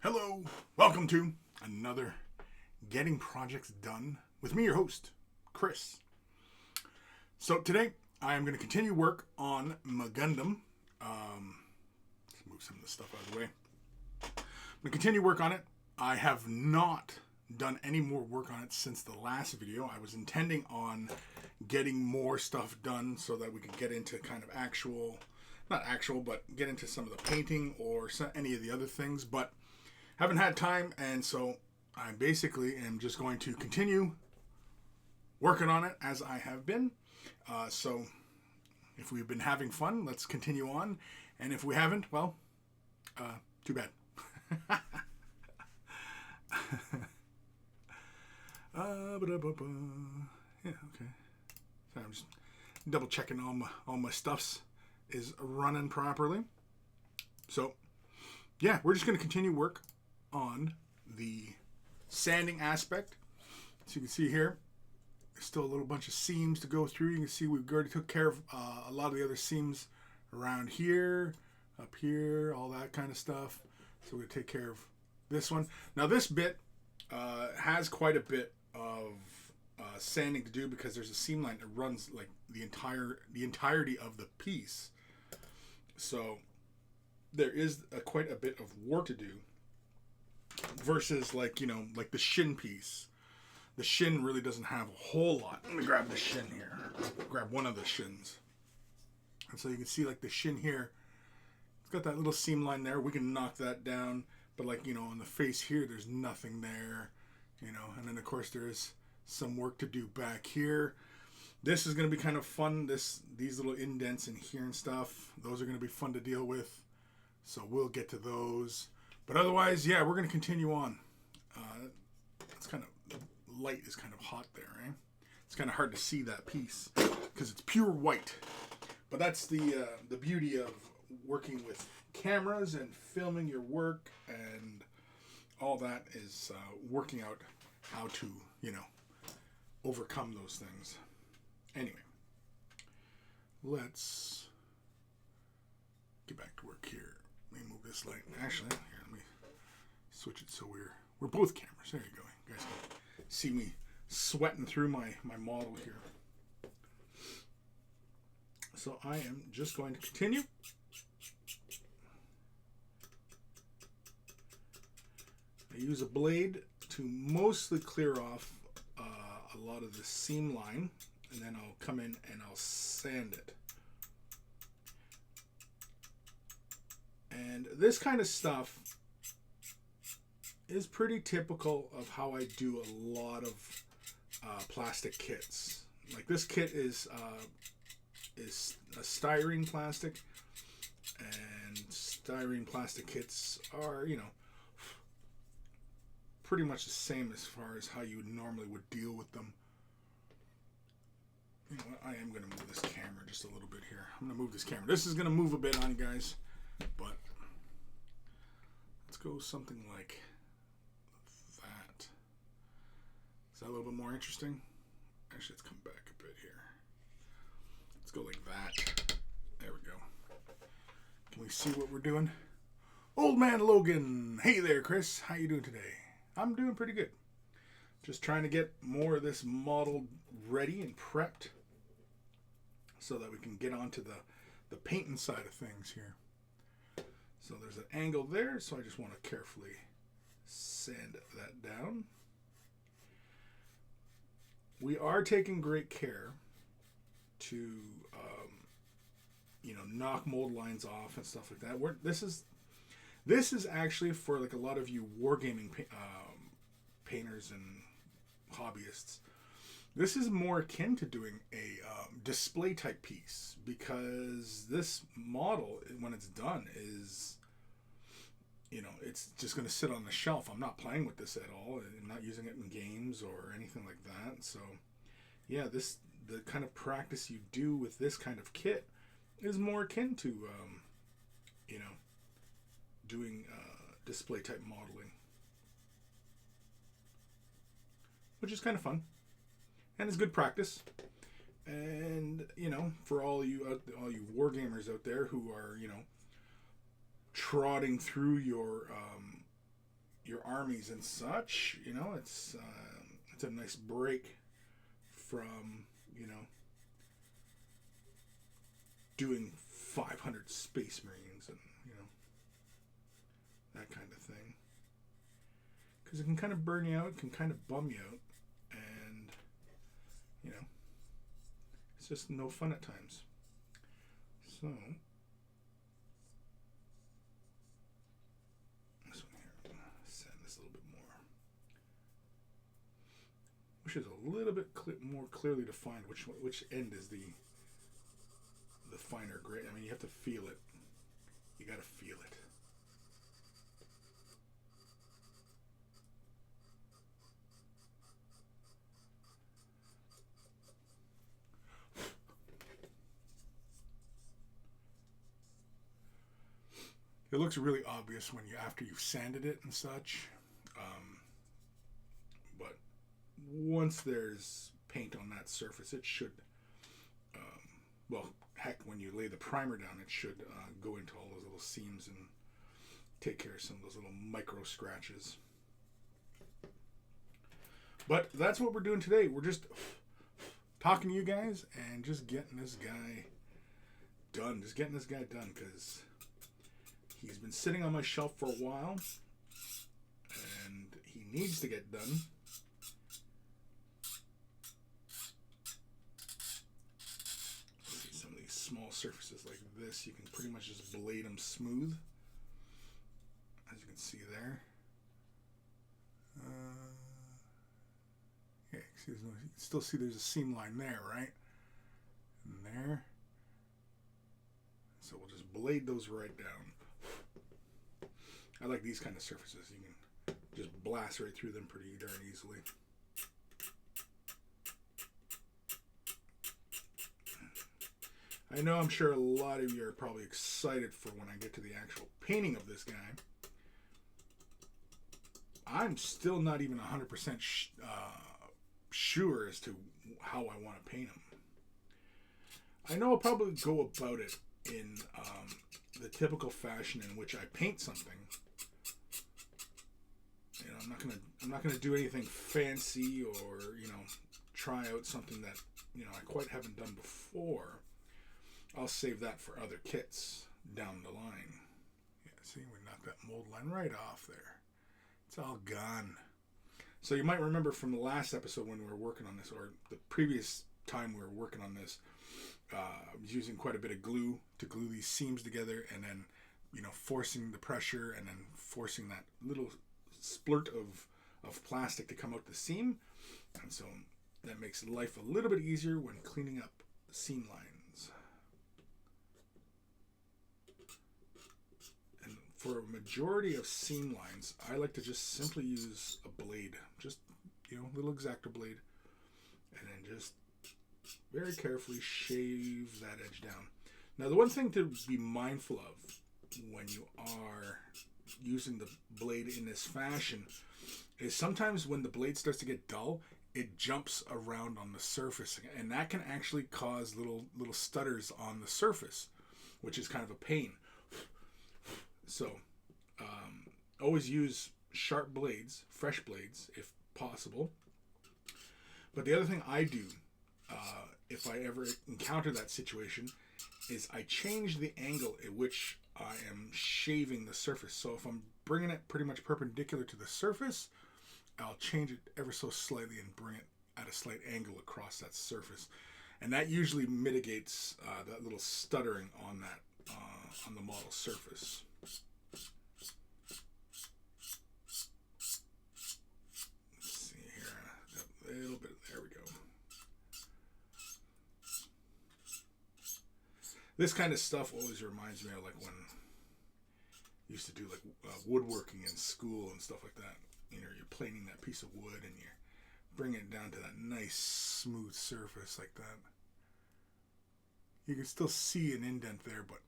Hello, welcome to another Getting Projects Done with me, your host, Chris. So today I am going to continue work on my Gundam. Let's move some of the stuff out of the way. I'm going to continue work on it. I have not done any more work on it since the last video. I was intending on getting more stuff done so that we could get into kind of but get into some of the painting or any of the other things, but haven't had time, and so I basically am just going to continue working on it as I have been. So if we've been having fun, let's continue on, and if we haven't, well, too bad. Yeah, okay. So I'm just double checking all my stuffs is running properly. So yeah, we're just going to continue work on the sanding aspect. So you can see here, there's still a little bunch of seams to go through. You can see we've already took care of a lot of the other seams around here, up here, all that kind of stuff. So we're going to take care of this one. Now this bit has quite a bit of sanding to do because there's a seam line that runs like the entirety of the piece. So there is quite a bit of work to do versus like the shin piece. The shin really doesn't have a whole lot. Let me grab the shin here. Grab one of the shins. And so you can see like the shin here, it's got that little seam line there. We can knock that down, but like, on the face here, there's nothing there, and then of course there is some work to do back here. This is going to be kind of fun. These little indents in here and stuff, those are going to be fun to deal with. So we'll get to those. But otherwise, yeah, we're going to continue on. It's kind of, the light is kind of hot there, right? It's kind of hard to see that piece because it's pure white. But that's the beauty of working with cameras and filming your work, and all that is working out how to, overcome those things. Anyway, let's get back to work here. Let me move this light. Actually, here, let me switch it so we're both cameras. There you go. You guys can see me sweating through my model here. So I am just going to continue. I use a blade to mostly clear off a lot of the seam line, and then I'll come in and I'll sand it. And this kind of stuff is pretty typical of how I do a lot of plastic kits. Like this kit is a styrene plastic, and styrene plastic kits are, pretty much the same as far as how you normally would deal with them. You know what? I am going to move this camera just a little bit here. I'm going to move this camera. This is going to move a bit on you guys, but let's go something like that. Is that a little bit more interesting? Actually, let's come back a bit here. Let's go like that. There we go. Can we see what we're doing? Old Man Logan. Hey there, Chris. How you doing today? I'm doing pretty good. Just trying to get more of this model ready and prepped so that we can get onto the painting side of things here. So there's an angle there, so I just want to carefully sand that down. We are taking great care to knock mold lines off and stuff like that. This is actually for like a lot of you wargaming painters and hobbyists. This is more akin to doing a display type piece, because this model, when it's done, is it's just going to sit on the shelf. I'm not playing with this at all. I'm not using it in games or anything like that. So yeah, the kind of practice you do with this kind of kit is more akin to doing display type modeling, which is kind of fun and it's good practice. And for all you war gamers out there who are trotting through your your armies and such. You know, it's a nice break from, you know, doing 500 Space Marines and, you know, that kind of thing. Because it can kind of burn you out, it can kind of bum you out, and, you know, it's just no fun at times. So, this one here, I'm going to sand this a little bit more. Which is a little bit more clearly defined which end is the finer gray. I mean, you have to feel it. You got to feel it. It looks really obvious when after you've sanded it and such, but once there's paint on that surface, it should, well, heck, when you lay the primer down, it should go into all those little seams and take care of some of those little micro scratches. But that's what we're doing today. We're just talking to you guys and just getting this guy done. Just getting this guy done, because he's been sitting on my shelf for a while, and he needs to get done. See, some of these small surfaces like this, you can pretty much just blade them smooth, as you can see there. Yeah, you can still see there's a seam line there, right? And there. So we'll just blade those right down. I like these kind of surfaces. You can just blast right through them pretty darn easily. I know, I'm sure a lot of you are probably excited for when I get to the actual painting of this guy. I'm still not even 100% sure as to how I want to paint him. I know I'll probably go about it in the typical fashion in which I paint something. You know, I'm not gonna do anything fancy or, you know, try out something that, you know, I quite haven't done before. I'll save that for other kits down the line. Yeah, see, we knocked that mold line right off there. It's all gone. So you might remember from the last episode when we were working on this, or the previous time we were working on this, I was using quite a bit of glue to glue these seams together, and then, you know, forcing the pressure and then forcing that little splurt of plastic to come out the seam. And so that makes life a little bit easier when cleaning up seam lines. And for a majority of seam lines, I like to just simply use a blade, just, you know, a little X-Acto blade, and then just very carefully shave that edge down. Now, the one thing to be mindful of when you are using the blade in this fashion is sometimes when the blade starts to get dull, it jumps around on the surface, and that can actually cause little stutters on the surface, which is kind of a pain. So always use sharp blades, fresh blades if possible. But the other thing I do, if I ever encounter that situation, is I change the angle at which I am shaving the surface. So if I'm bringing it pretty much perpendicular to the surface, I'll change it ever so slightly and bring it at a slight angle across that surface. And that usually mitigates that little stuttering on that on the model surface. Let's see here, a little bit, there we go. This kind of stuff always reminds me of like when I used to do like woodworking in school and stuff like that. You know, you're planing that piece of wood and you're bringing it down to that nice smooth surface like that. You can still see an indent there, but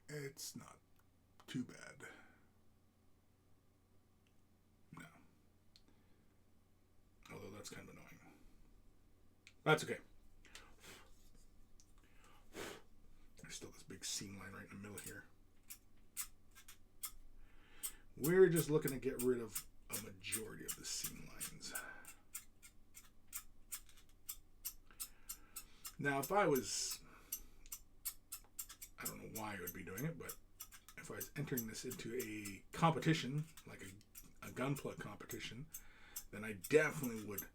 it's not too bad. No. Although that's kind of annoying. That's okay. There's still this big seam line right in the middle here. We're just looking to get rid of a majority of the seam lines. Now, if I was, I don't know why I would be doing it, but if I was entering this into a competition, like a gunpla competition, then I definitely would,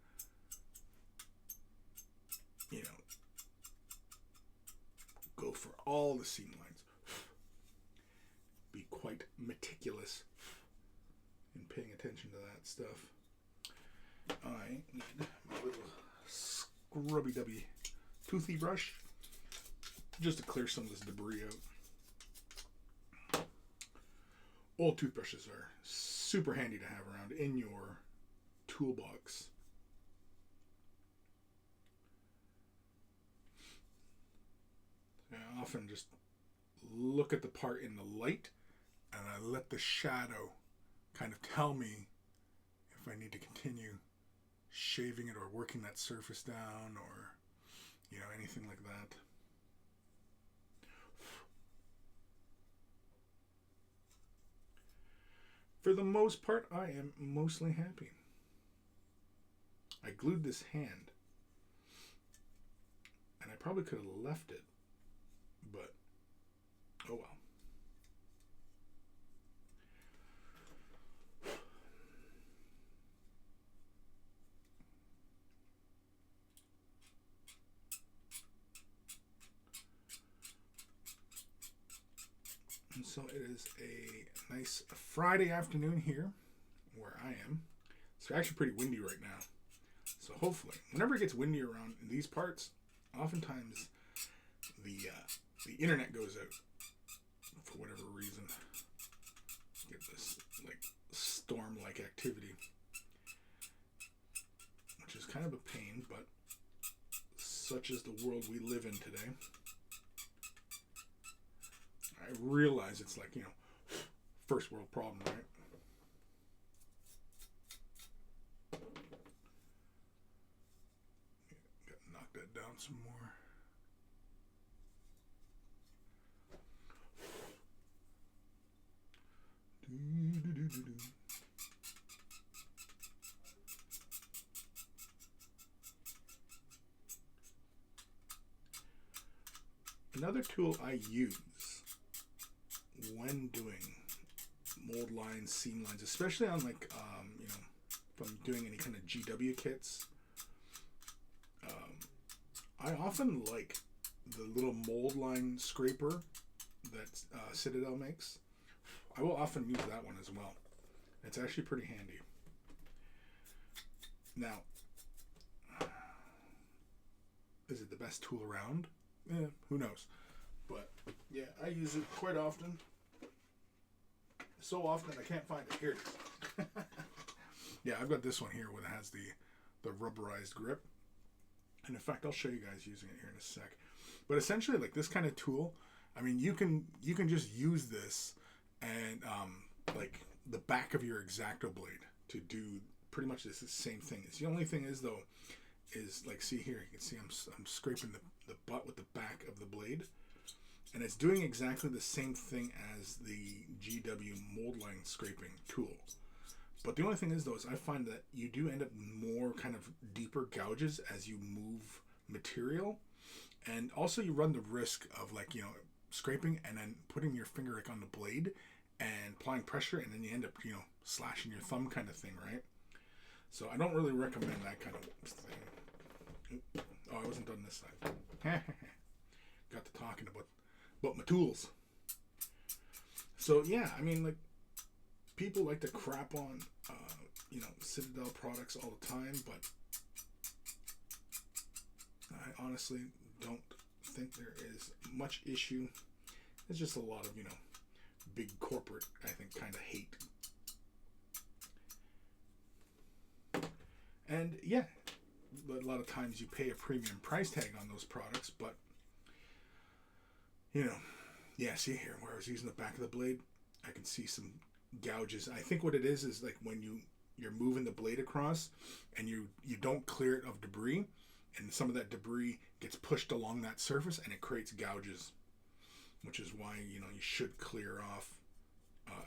you know, go for all the seam lines. Be quite meticulous in paying attention to that stuff. I need my little scrubby-dubby toothy brush just to clear some of this debris out. Old toothbrushes are super handy to have around in your toolbox. I often just look at the part in the light and I let the shadow kind of tell me if I need to continue shaving it or working that surface down or, you know, anything like that. For the most part, I am mostly happy. I glued this hand, and I probably could have left it, but oh well. And so it is a nice Friday afternoon here where I am. It's actually pretty windy right now. So hopefully, whenever it gets windy around in these parts, oftentimes the internet goes out for whatever reason. Get this like storm-like activity, which is kind of a pain, but such is the world we live in today. I realize it's like, you know, first world problem, right? Got to knock that down some more. Another tool I use when doing mold lines, seam lines, especially on like, you know, if I'm doing any kind of GW kits, I often like the little mold line scraper that Citadel makes. I will often use that one as well. It's actually pretty handy. Now, is it the best tool around? Who knows? But yeah, I use it quite often. So often I can't find it. Here it is. Yeah, I've got this one here where it has the rubberized grip. And in fact, I'll show you guys using it here in a sec. But essentially, like this kind of tool, I mean, you can just use this and like the back of your X-Acto blade to do pretty much this same thing. It's the only thing is though, is like, see here, you can see I'm scraping the butt with the back of the blade. And it's doing exactly the same thing as the GW mold line scraping tool. But the only thing is though, is I find that you do end up more kind of deeper gouges as you move material. And also you run the risk of like, you know, scraping and then putting your finger like on the blade and applying pressure, and then you end up, you know, slashing your thumb kind of thing, right? So I don't really recommend that kind of thing. Oh, I wasn't done this side. Got to talking about my tools. So yeah, I mean, like, people like to crap on, you know, Citadel products all the time, but I honestly don't think there is much issue. It's just a lot of, you know, big corporate, I think, kind of hate. And yeah, a lot of times you pay a premium price tag on those products, but you know, yeah, see here where I was using the back of the blade, I can see some gouges. I think what it is like when you're moving the blade across and you don't clear it of debris, and some of that debris gets pushed along that surface and it creates gouges, which is why, you know, you should clear off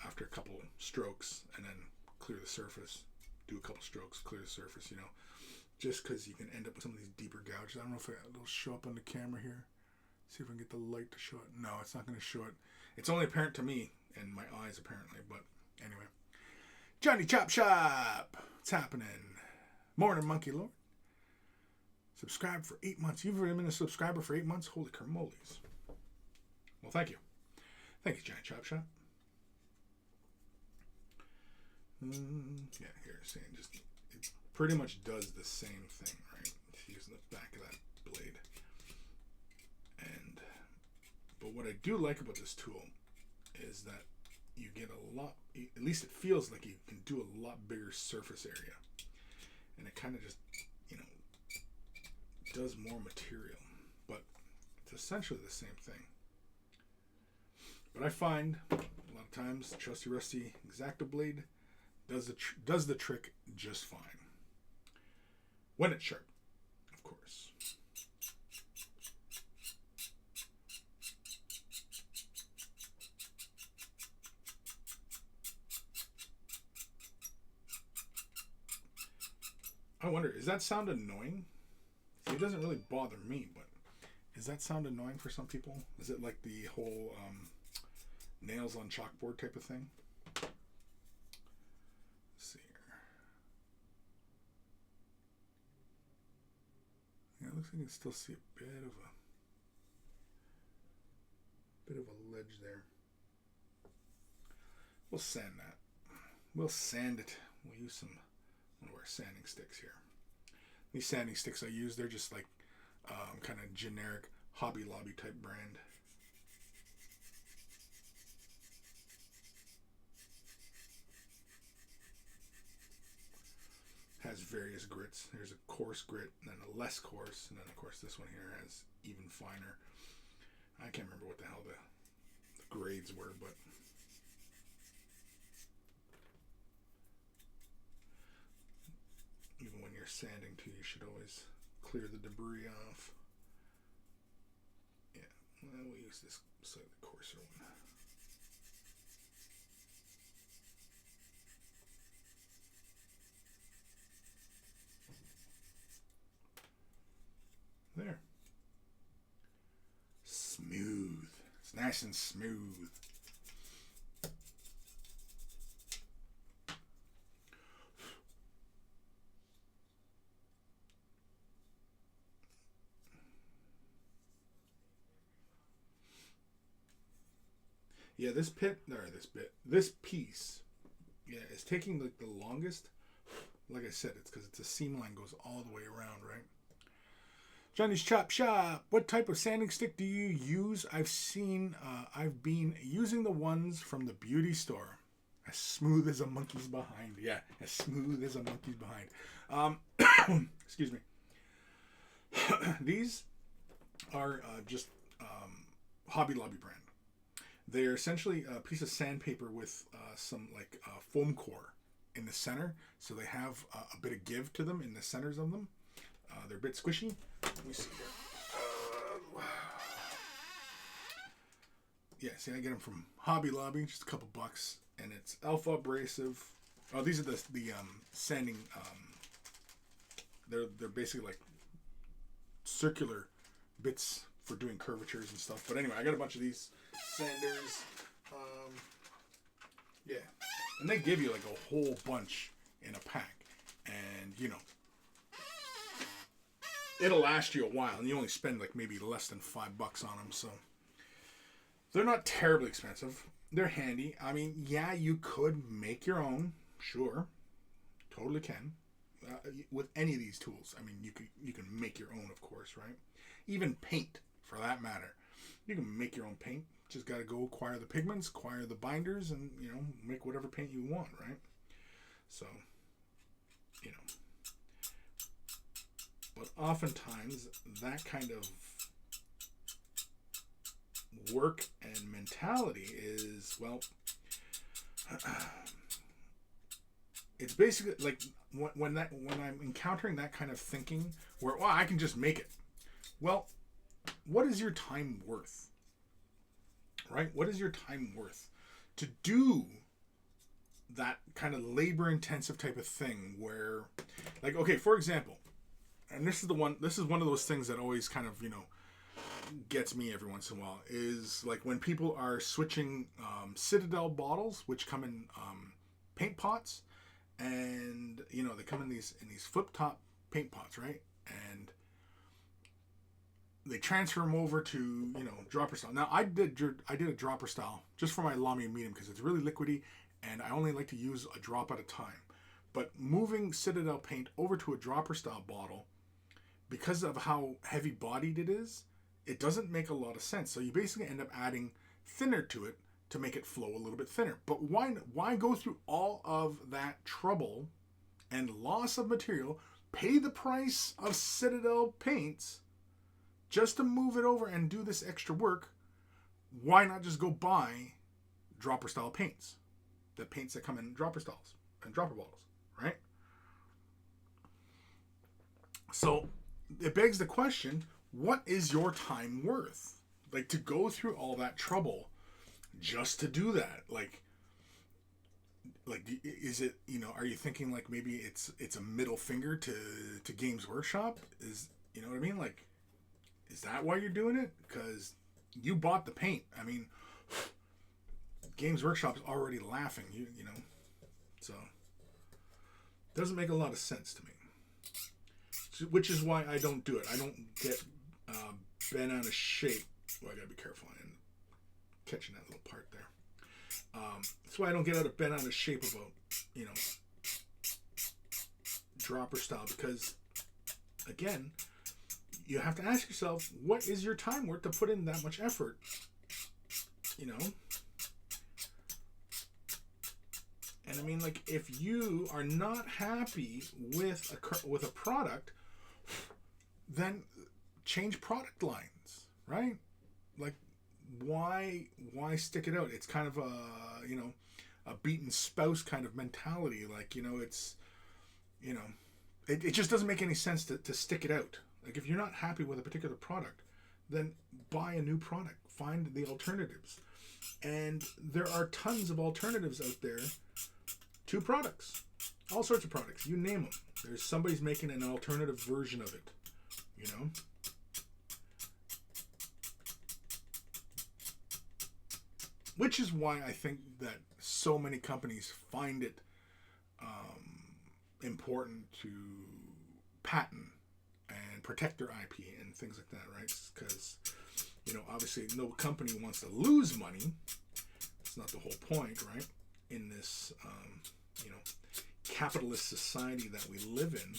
after a couple strokes, and then clear the surface. Do a couple strokes, clear the surface, you know. Just because you can end up with some of these deeper gouges. I don't know if it'll show up on the camera here. See if I can get the light to show it. No, it's not going to show it. It's only apparent to me and my eyes, apparently. But anyway. Johnny Chop Shop. What's happening? Morning, Monkey Lord. Subscribe for 8 months. You've been a subscriber for 8 months? Holy carmoles. Well, thank you. Thank you, Johnny Chop Shop. Yeah, here, saying just it pretty much does the same thing, right? It's using the back of that blade. But what I do like about this tool is that you get a lot, at least it feels like you can do a lot bigger surface area. And it kind of just, you know, does more material. But it's essentially the same thing. But I find a lot of times trusty rusty X-Acto blade does the trick just fine. When it's sharp, of course. I wonder, is that sound annoying? See, it doesn't really bother me, but is that sound annoying for some people? Is it like the whole nails on chalkboard type of thing? Let's see here. Yeah, it looks like you can still see a bit of a ledge there. We'll sand that. We'll sand it. We'll use one of our sanding sticks here. These sanding sticks I use, they're just like kind of generic Hobby Lobby type brand. Has various grits. There's a coarse grit and then a less coarse, and then of course this one here has even finer. I can't remember what the hell the grades were, but even when you're sanding too, you should always clear the debris off. Yeah, well, we'll use this slightly coarser one. There. Smooth. It's nice and smooth. Yeah, this piece, yeah, is taking like the longest. Like I said, it's because it's a seam line goes all the way around, right? Johnny's Chop Shop. What type of sanding stick do you use? I've been using the ones from the beauty store. As smooth as a monkey's behind. Yeah, as smooth as a monkey's behind. Excuse me. These are just Hobby Lobby brand. They're essentially a piece of sandpaper with some like foam core in the center. So they have a bit of give to them in the centers of them. They're a bit squishy. Let me see here. Yeah, see, I get them from Hobby Lobby, just a couple bucks, and it's alpha abrasive. Oh, these are the sanding. They're basically like circular bits for doing curvatures and stuff. But anyway, I got a bunch of these sanders. Yeah, and they give you like a whole bunch in a pack, and you know, it'll last you a while, and you only spend like maybe less than $5 on them. So they're not terribly expensive. They're handy. I mean, yeah, you could make your own. Sure, totally can. With any of these tools, I mean, you can make your own, of course, right? Even paint, for that matter, you can make your own paint. Just got to go acquire the pigments, acquire the binders, and you know, make whatever paint you want, right? So, you know. But oftentimes, that kind of work and mentality is, well, it's basically like when I'm encountering that kind of thinking where, well, I can just make it. Well, what is your time worth? Right? What is your time worth? to do that kind of labor intensive type of thing where, like, okay, for example, and this is one of those things that always kind of, gets me every once in a while, is like when people are switching Citadel bottles, which come in paint pots, and they come in these flip top paint pots, right? And they transfer them over to dropper style. Now I did a dropper style just for my Lamy medium because it's really liquidy, and I only like to use a drop at a time. But moving Citadel paint over to a dropper style bottle, because of how heavy bodied it is, it doesn't make a lot of sense. So you basically end up adding thinner to it to make it flow a little bit thinner. But why go through all of that trouble and loss of material, pay the price of Citadel paints just to move it over and do this extra work? Why not just go buy dropper style paints? The paints that come in dropper styles and dropper bottles, right? So it begs the question, what is your time worth? Like, to go through all that trouble just to do that? Like is it, are you thinking like maybe it's a middle finger to Games Workshop? Is, you know what I mean? Like, is that why you're doing it? Because you bought the paint. I mean, Games Workshop's already laughing, you know. So it doesn't make a lot of sense to me. Which is why I don't do it. I don't get bent out of shape. Well, I gotta be careful. I'm catching that little part there. That's why I don't get bent out of shape about, dropper style, because again, you have to ask yourself, what is your time worth to put in that much effort? And I mean, like, if you are not happy with a product, then change product lines, right? Like, why stick it out? It's kind of a beaten spouse kind of mentality. Like, it just doesn't make any sense to stick it out. Like, if you're not happy with a particular product, then buy a new product. Find the alternatives. And there are tons of alternatives out there to products. All sorts of products. You name them. There's somebody's making an alternative version of it. Which is why I think that so many companies find it important to patent and protect their IP and things like that, right? Because, obviously no company wants to lose money. That's not the whole point, right? In this, capitalist society that we live in.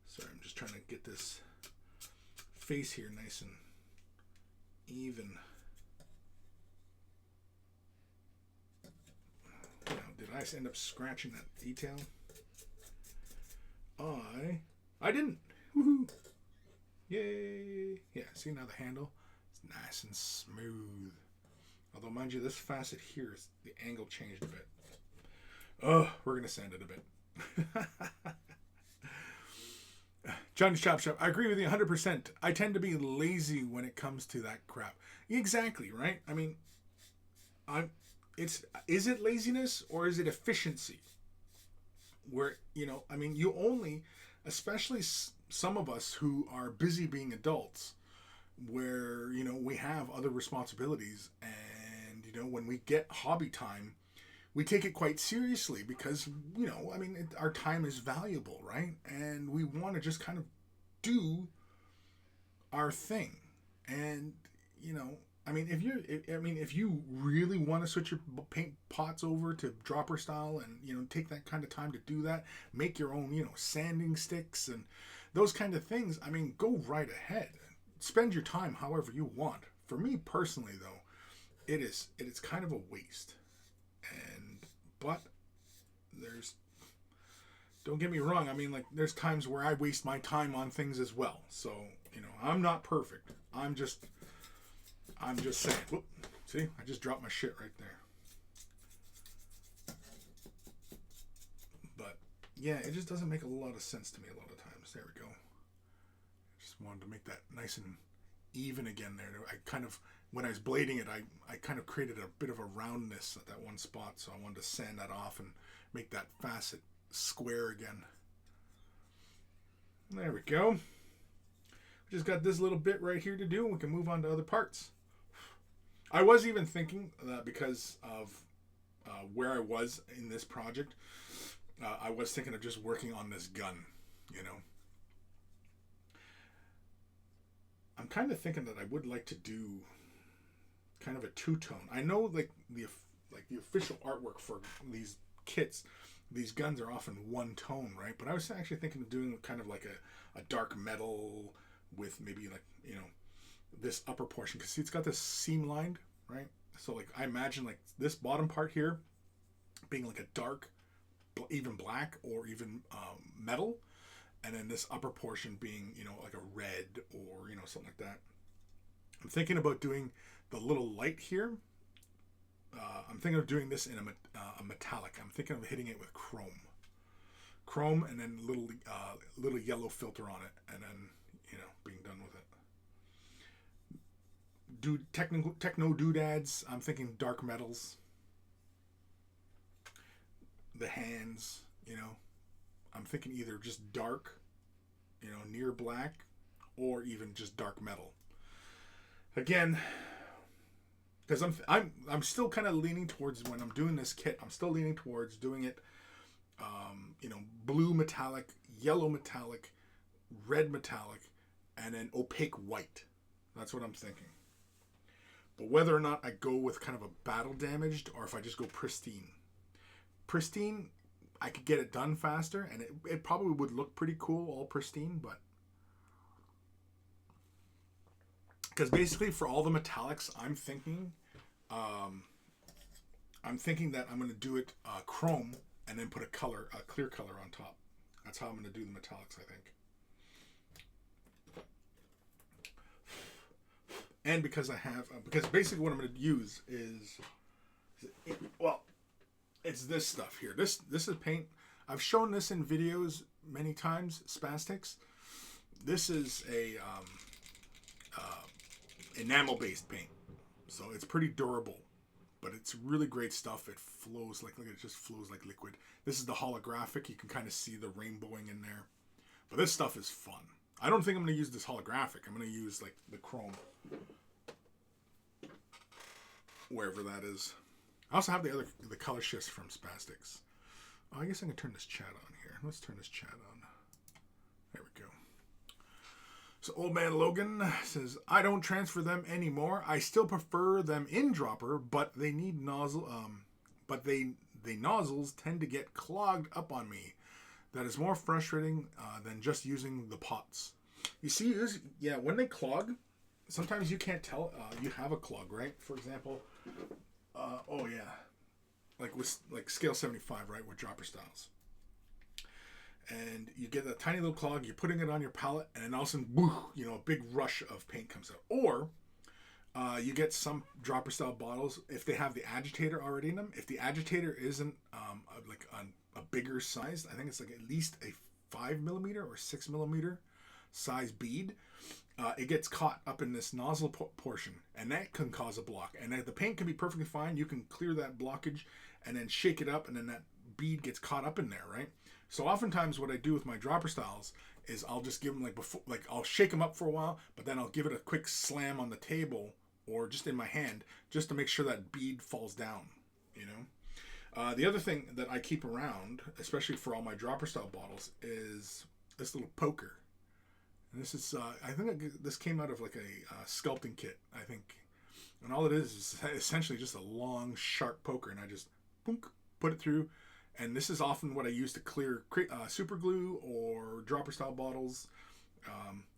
Sorry, I'm just trying to get this face here nice and even. Did I end up scratching that detail? I didn't. Woohoo! Yay! Yeah, see now the handle is nice and smooth. Although, mind you, this facet here, the angle changed a bit. Oh, we're going to sand it a bit. John's Chop Shop. I agree with you 100%. I tend to be lazy when it comes to that crap. Exactly, right? I mean, is it laziness or is it efficiency? Where, you only, especially some of us who are busy being adults, where, we have other responsibilities, and, when we get hobby time, we take it quite seriously because, our time is valuable, right? And we want to just kind of do our thing. And, if you really want to switch your paint pots over to dropper style and, take that kind of time to do that, make your own, sanding sticks and those kind of things, go right ahead. Spend your time however you want. For me personally, though, it is kind of a waste. But don't get me wrong, there's times where I waste my time on things as well. So, I'm not perfect. I'm just saying. Whoop, see, I just dropped my shit right there. But yeah, it just doesn't make a lot of sense to me a lot of times. There we go. Just wanted to make that nice and even again there. I kind of, when I was blading it, I kind of created a bit of a roundness at that one spot, so I wanted to sand that off and make that facet square again. There we go. We just got this little bit right here to do, and we can move on to other parts. I was even thinking that because of where I was in this project, I was thinking of just working on this gun, you know. I'm kind of thinking that I would like to do kind of a two-tone. I know like the official artwork for these kits, these guns are often one tone, right? But I was actually thinking of doing kind of like a dark metal with maybe like, you know, this upper portion, because see, it's got this seam lined, right? So like I imagine like this bottom part here being like a dark, even black or even metal, and then this upper portion being, you know, like a red or, you know, something like that. I'm thinking about doing the little light here. I'm thinking of doing this in a metallic. I'm thinking of hitting it with chrome, and then little yellow filter on it, and then, you know, being done with it. Techno doodads. I'm thinking dark metals. The hands, you know, I'm thinking either just dark, you know, near black, or even just dark metal. Again, because I'm still kind of leaning towards, when I'm doing this kit, I'm still leaning towards doing it, you know, blue metallic, yellow metallic, red metallic, and then opaque white. That's what I'm thinking. But whether or not I go with kind of a battle damaged, or if I just go pristine. Pristine, I could get it done faster, and it probably would look pretty cool, all pristine, but because basically for all the metallics, I'm thinking that I'm going to do it chrome and then put a clear color on top. That's how I'm going to do the metallics, I think. And because because basically what I'm going to use is, well, it's this stuff here. This is paint. I've shown this in videos many times, Spastics. This is a enamel-based paint. So it's pretty durable, but it's really great stuff. It flows like, look, it just flows like liquid. This is the holographic. You can kind of see the rainbowing in there. But this stuff is fun. I don't think I'm going to use this holographic. I'm going to use like the chrome, wherever that is. I also have the color shifts from Spastics. Oh, I guess I can turn this chat on here. Let's turn this chat on. There we go. So Old Man Logan says, I don't transfer them anymore. I still prefer them in dropper, but they need nozzle. But the nozzles tend to get clogged up on me. That is more frustrating than just using the pots. You see, yeah, when they clog, sometimes you can't tell you have a clog, right? For example, oh yeah, like with scale 75, right, with dropper styles. And you get a tiny little clog, you're putting it on your palette, and then all of a sudden, whoo, you know, a big rush of paint comes out. Or you get some dropper style bottles, if they have the agitator already in them. If the agitator isn't like a bigger size, I think it's like at least a 5mm or 6mm size bead, it gets caught up in this nozzle portion, and that can cause a block. And the paint can be perfectly fine. You can clear that blockage and then shake it up, and then that bead gets caught up in there, right? So oftentimes what I do with my dropper styles is I'll just give them I'll shake them up for a while, but then I'll give it a quick slam on the table or just in my hand just to make sure that bead falls down, you know? The other thing that I keep around, especially for all my dropper style bottles, is this little poker. And this is, I think this came out of like a sculpting kit, I think. And all it is essentially just a long, sharp poker, and I just put it through. And this is often what I use to clear super glue or dropper style bottles,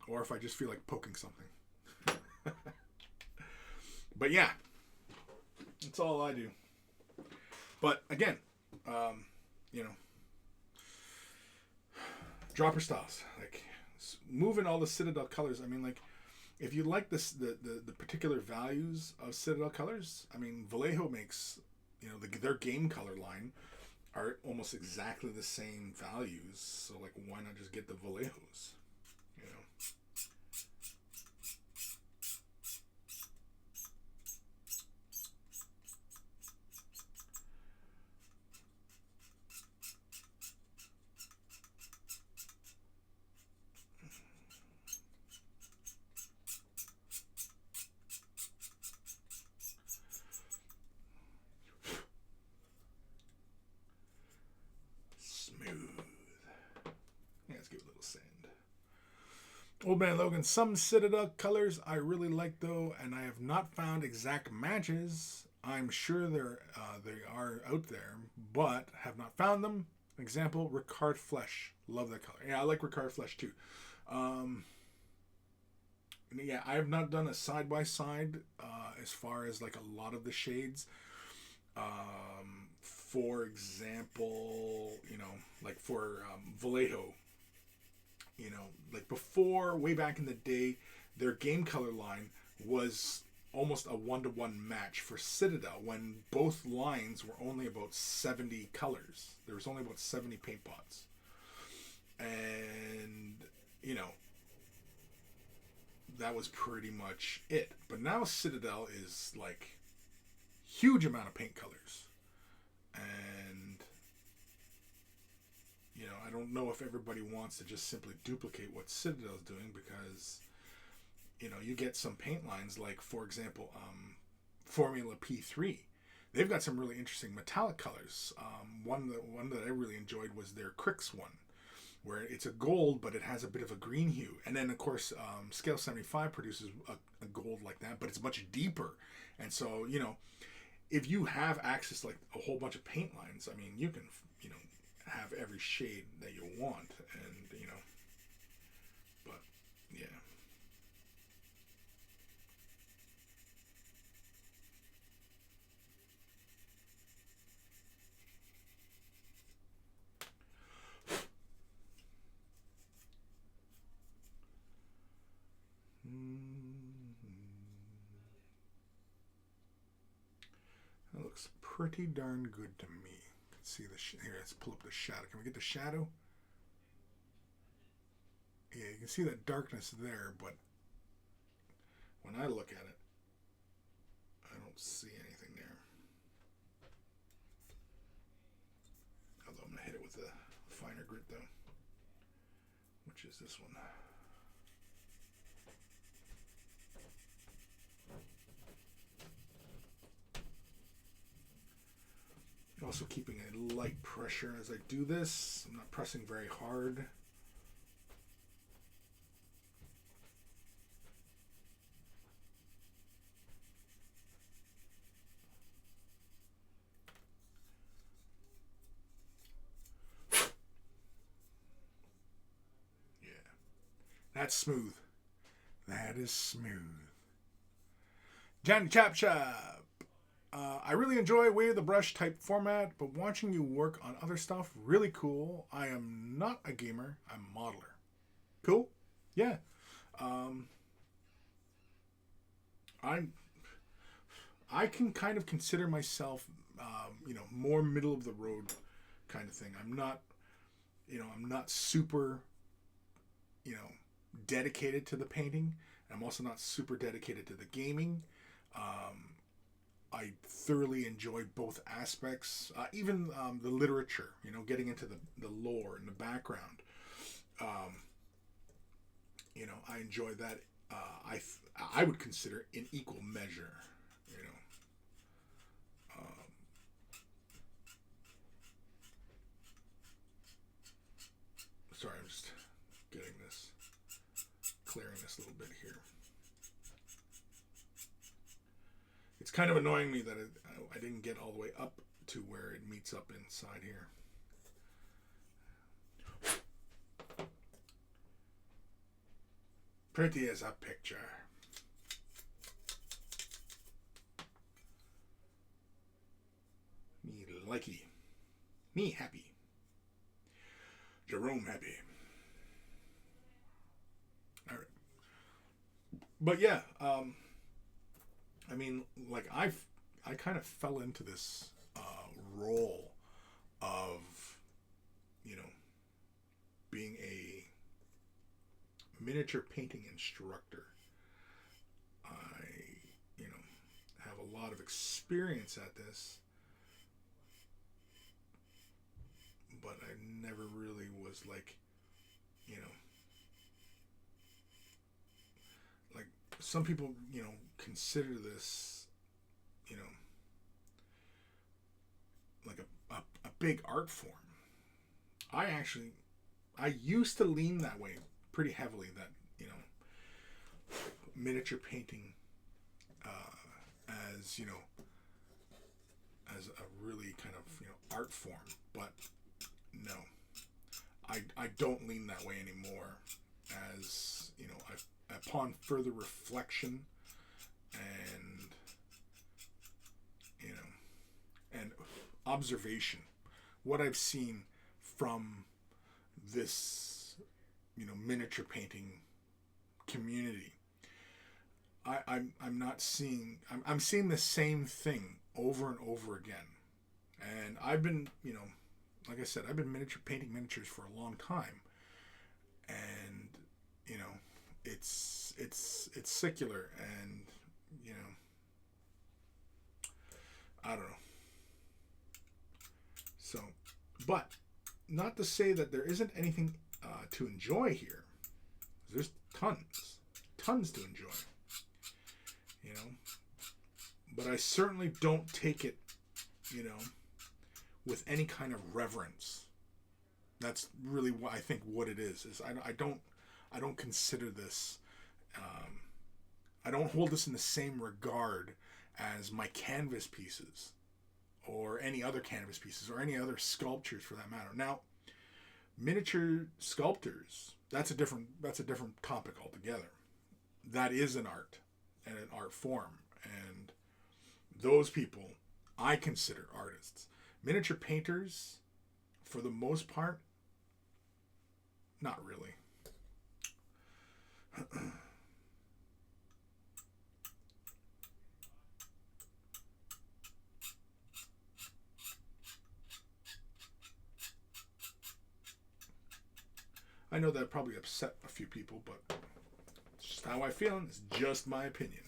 or if I just feel like poking something. But yeah, that's all I do. But again, you know, dropper styles, like moving all the Citadel colors. I mean, like, if you like this, the particular values of Citadel colors, I mean, Vallejo makes, you know, their game color line. are almost exactly the same values. So like, why not just get the Vallejos? You know. Smooth. Yeah, let's give it a little sand. Old Man Logan, some Citadel colors I really like though, and I have not found exact matches. I'm sure they are out there, but have not found them. Example, Ricard Flesh. Love that color. Yeah, I like Ricard Flesh too. Um, yeah, I have not done a side by side as far as like a lot of the shades. For example, like for Vallejo, like before, way back in the day, their game color line was almost a 1-to-1 match for Citadel when both lines were only about 70 colors. There was only about 70 paint pots. And, that was pretty much it. But now Citadel is like huge amount of paint colors. And I don't know if everybody wants to just simply duplicate what Citadel's doing because, you get some paint lines like, for example, Formula P3. They've got some really interesting metallic colors. One that I really enjoyed was their Crix one, where it's a gold, but it has a bit of a green hue. And then, of course, Scale 75 produces a gold like that, but it's much deeper. And so, if you have access to like a whole bunch of paint lines, I mean, you can, have every shade that you want. And, but yeah. That looks pretty darn good to me. See the here. Let's pull up the shadow. Can we get the shadow? Yeah, you can see that darkness there, but when I look at it, I don't see anything there. Although I'm gonna hit it with a finer grit though, which is this one. Also keeping a light pressure as I do this. I'm not pressing very hard. Yeah. That's smooth. That is smooth. Jan Chap Chap. I really enjoy Way the Brush type format, but watching you work on other stuff, really cool. I am not a gamer, I'm a modeler. Cool? Yeah. Um, I'm I can kind of consider myself, more middle of the road kind of thing. I'm not super, you know, dedicated to the painting. I'm also not super dedicated to the gaming. Um, I thoroughly enjoy both aspects, even the literature. Getting into the lore and the background. Um, I enjoy that. I would consider in equal measure. You know, sorry, I'm just getting this, clearing this little bit here. It's kind of annoying me that I didn't get all the way up to where it meets up inside here. Pretty as a picture. Me likey. Me happy. Jerome happy. All right. But yeah, I mean, like I kind of fell into this role of, you know, being a miniature painting instructor. I, you know, have a lot of experience at this, but I never really was like, you know, like some people, you know, consider this, you know, like a big art form. I used to lean that way pretty heavily, that, you know, miniature painting as, you know, as a really kind of, you know, art form. But no, I don't lean that way anymore, as, you know, upon further reflection and, you know, and observation, what I've seen from this, you know, miniature painting community, I'm not seeing, I'm seeing the same thing over and over again. And I've been, you know, like I said, I've been painting miniatures for a long time, and, you know, it's secular, and, you know, I don't know. So, but not to say that there isn't anything to enjoy here. There's tons to enjoy, you know. But I certainly don't take it, you know, with any kind of reverence. That's really what I think what it is I don't consider this, I don't hold this in the same regard as my canvas pieces, or any other canvas pieces, or any other sculptures for that matter. Now, miniature sculptors, that's a different topic altogether. That is an art and an art form, and those people I consider artists. Miniature painters, for the most part, not really. I know that probably upset a few people, but it's just how I feel, and it's just my opinion.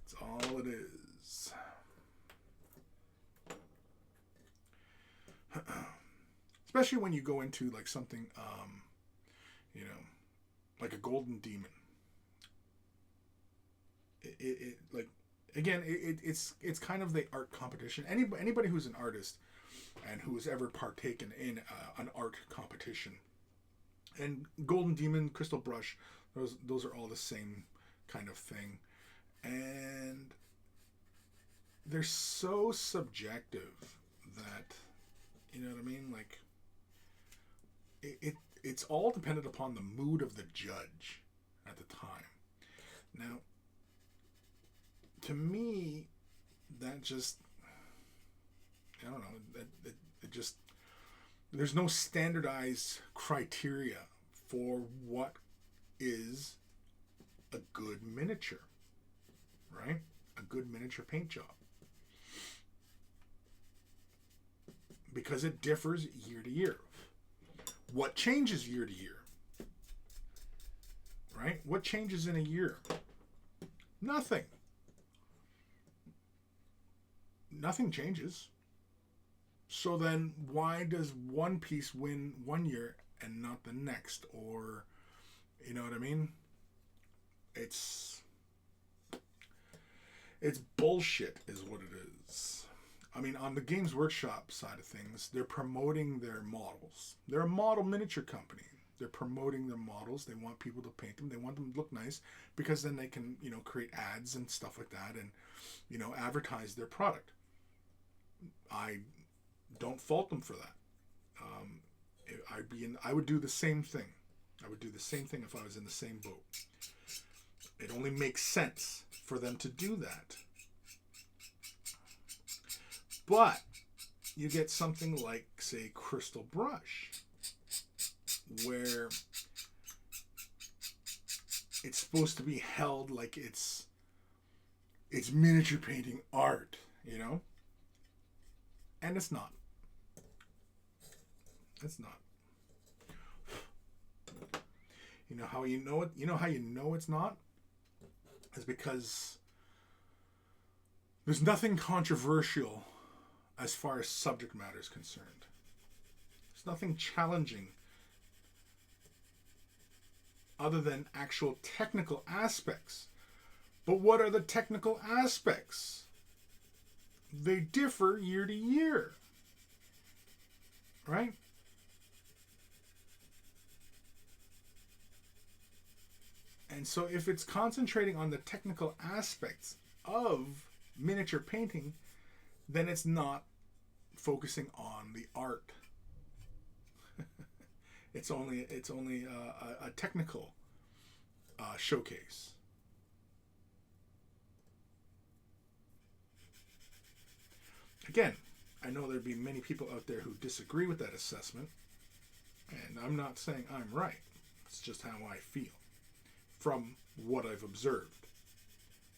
That's all it is. Especially when you go into like something, you know, like a golden demon. It like, again, it's kind of the art competition. Anybody who's an artist and who has ever partaken in an art competition, and golden demon, crystal brush, those are all the same kind of thing, and they're so subjective that, you know what I mean, like it's all dependent upon the mood of the judge at the time. Now, to me, that just, I don't know, it just, there's no standardized criteria for what is a good miniature, right? A good miniature paint job. Because it differs year to year. What changes year to year? Right? What changes in a year? Nothing. Nothing changes. So then why does one piece win one year and not the next? Or, you know what I mean? It's bullshit is what it is. I mean, on the Games Workshop side of things, they're promoting their models. They're a model miniature company. They're promoting their models. They want people to paint them. They want them to look nice, because then they can, you know, create ads and stuff like that, and, you know, advertise their product. I don't fault them for that. I would do the same thing. I would do the same thing if I was in the same boat. It only makes sense for them to do that. But you get something like, say, Crystal Brush, where it's supposed to be held like it's miniature painting art, you know? And it's not. It's not. You know how you know it? You know how you know it's not? Is because there's nothing controversial as far as subject matter is concerned. There's nothing challenging other than actual technical aspects. But what are the technical aspects? They differ year to year. Right? And so if it's concentrating on the technical aspects of miniature painting, then it's not focusing on the art. It's only a technical showcase. Again, I know there'd be many people out there who disagree with that assessment, and I'm not saying I'm right. It's just how I feel from what I've observed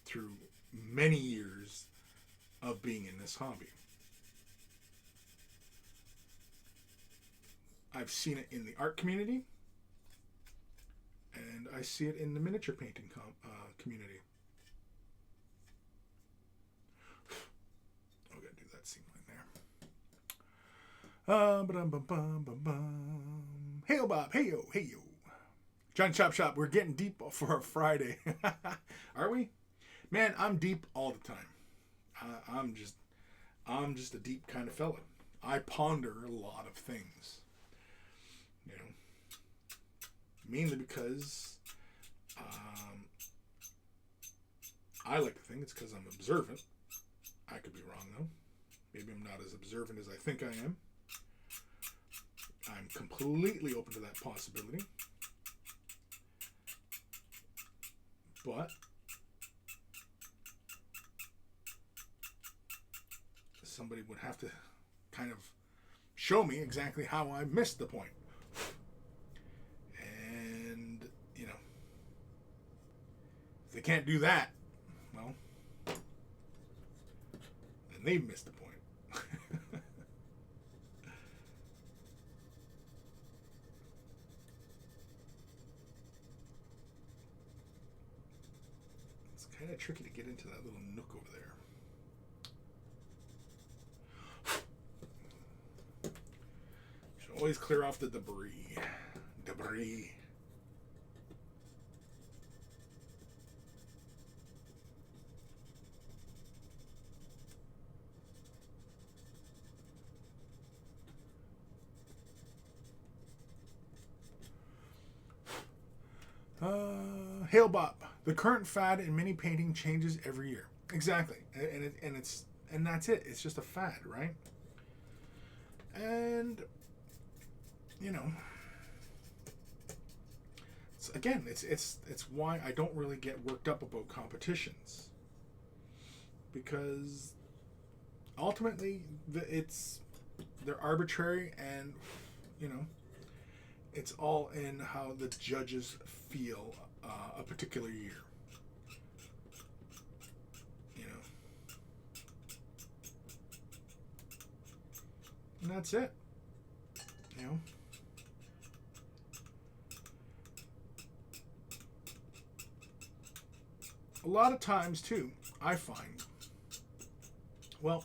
through many years of being in this hobby. I've seen it in the art community, and I see it in the miniature painting community. Oh, gotta do that scene line there. Hey-o, Bob. Hey-yo. Hey-yo. John Chop Shop, we're getting deep for a Friday. Are we? Man, I'm deep all the time. I'm just a deep kind of fella. I ponder a lot of things. You know, mainly because I like to think it's because I'm observant. I could be wrong though. Maybe I'm not as observant as I think I am. I'm completely open to that possibility. But somebody would have to kind of show me exactly how I missed the point. And, you know, if they can't do that, well, then they've missed the point. It's kind of tricky to get into that little nook over there. Should always clear off the debris. Debris. Hail Bop. The current fad in mini painting changes every year. Exactly, and that's it. It's just a fad, right? And you know, it's why I don't really get worked up about competitions, because ultimately they're arbitrary, and you know, it's all in how the judges feel a particular year. You know, and that's it. You know. A lot of times, too, I find, well,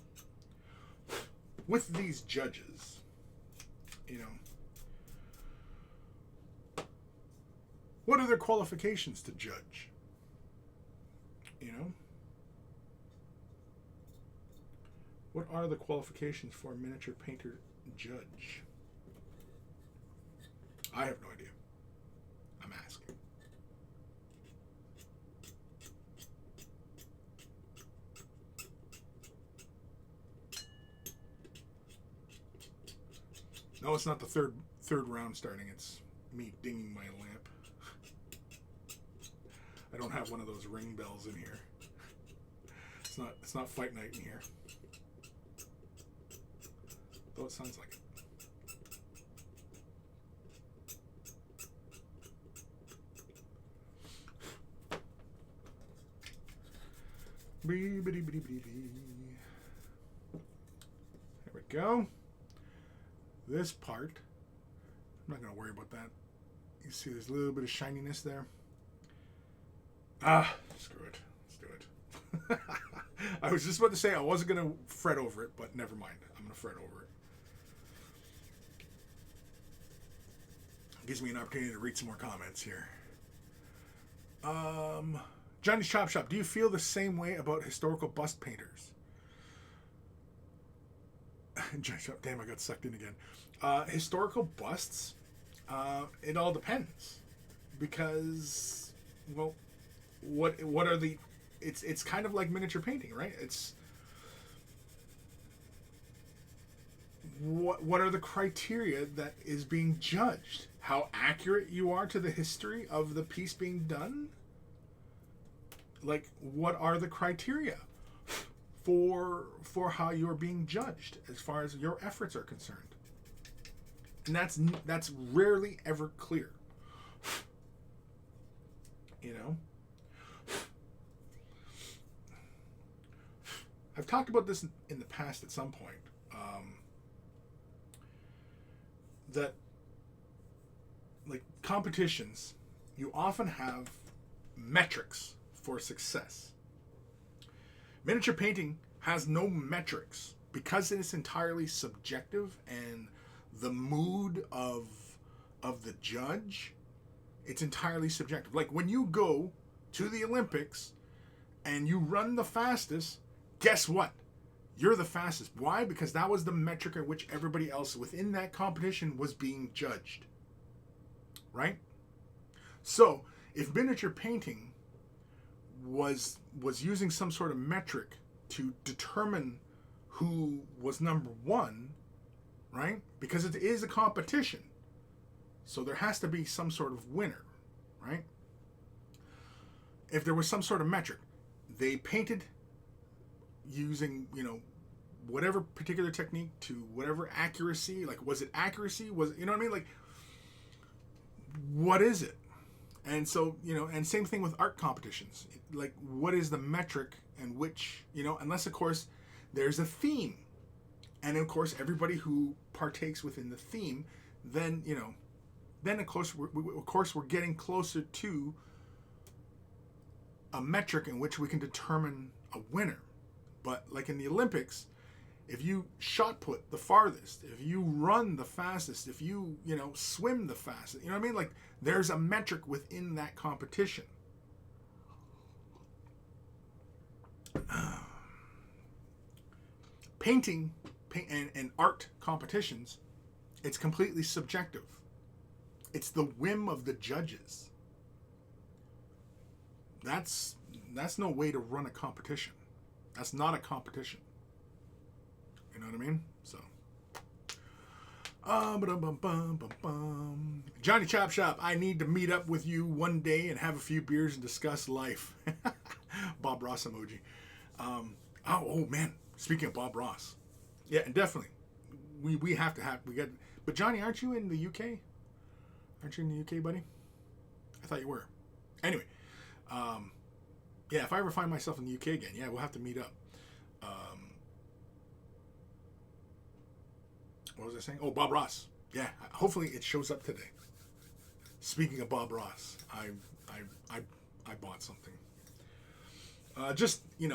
with these judges, you know, what are their qualifications to judge? You know? What are the qualifications for a miniature painter judge? I have no idea. I'm asking. No, it's not the third round starting. It's me dinging my lamp. I don't have one of those ring bells in here. It's not fight night in here. Though it sounds like it. There we go. This part not going to worry about that. You see there's a little bit of shininess there. Screw it. Let's do it. I was just about to say I wasn't going to fret over it, but never mind. I'm going to fret over it. Gives me an opportunity to read some more comments here. Johnny's Chop Shop. Do you feel the same way about historical bust painters? Johnny's Chop. Damn, I got sucked in again. Historical busts. It all depends, because, well, what are the? It's kind of like miniature painting, right? It's what are the criteria that is being judged? How accurate you are to the history of the piece being done? Like, what are the criteria for how you're being judged as far as your efforts are concerned? And that's rarely ever clear. You know? I've talked about this in the past at some point. That, like, competitions, you often have metrics for success. Miniature painting has no metrics because it is entirely subjective, and the mood of the judge, it's entirely subjective. Like, when you go to the Olympics and you run the fastest, guess what? You're the fastest. Why? Because that was the metric at which everybody else within that competition was being judged. Right? So, if miniature painting was using some sort of metric to determine who was number one, right? Because it is a competition. So there has to be some sort of winner, right? If there was some sort of metric, they painted using, whatever particular technique to whatever accuracy. Like, was it accuracy? Was it, you know what I mean? Like, what is it? And so, and same thing with art competitions. Like, what is the metric and which, unless, of course, there's a theme. And, of course, everybody who partakes within the theme, then, of course, we're getting closer to a metric in which we can determine a winner. But, like in the Olympics, if you shot put the farthest, if you run the fastest, if you, swim the fastest, you know what I mean? Like, there's a metric within that competition. Painting and art competitions, it's completely subjective. It's the whim of the judges. That's no way to run a competition. That's not a competition. You know what I mean? So. Johnny Chop Shop, I need to meet up with you one day and have a few beers and discuss life. Bob Ross emoji. Oh man, speaking of Bob Ross. Yeah, and definitely. We have to but Johnny, aren't you in the UK? Aren't you in the UK, buddy? I thought you were. Anyway, yeah, if I ever find myself in the UK again, yeah, we'll have to meet up. What was I saying? Oh, Bob Ross. Yeah, hopefully it shows up today. Speaking of Bob Ross, I bought something. Just, I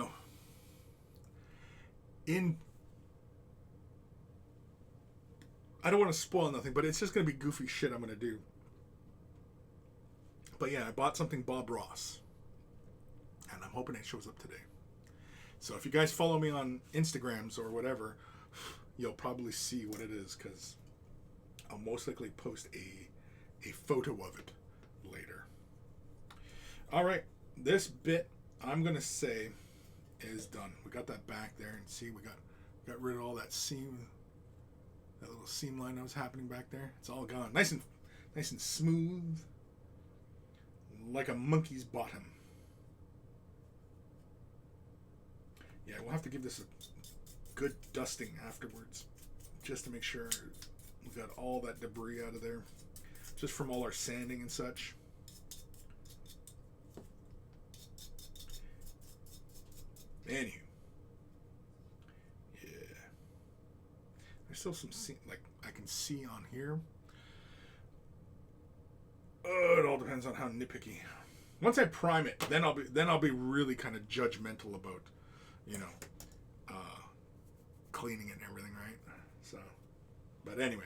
don't want to spoil nothing, but it's just going to be goofy shit I'm going to do. But yeah, I bought something Bob Ross. And I'm hoping it shows up today. So if you guys follow me on Instagrams or whatever, you'll probably see what it is, because I'll most likely post a photo of it later. All right, this bit I'm going to say is done. We got that back there, and see, we got rid of all that seam, that little seam line that was happening back there. It's all gone. Nice and smooth, like a monkey's bottom. Yeah, we'll have to give this a good dusting afterwards, just to make sure we got all that debris out of there, just from all our sanding and such. Anywho, yeah, there's still some like I can see on here, It all depends on how nitpicky. Once I prime it, then I'll be really kind of judgmental about, you know, cleaning it and everything, right? So, but anyway,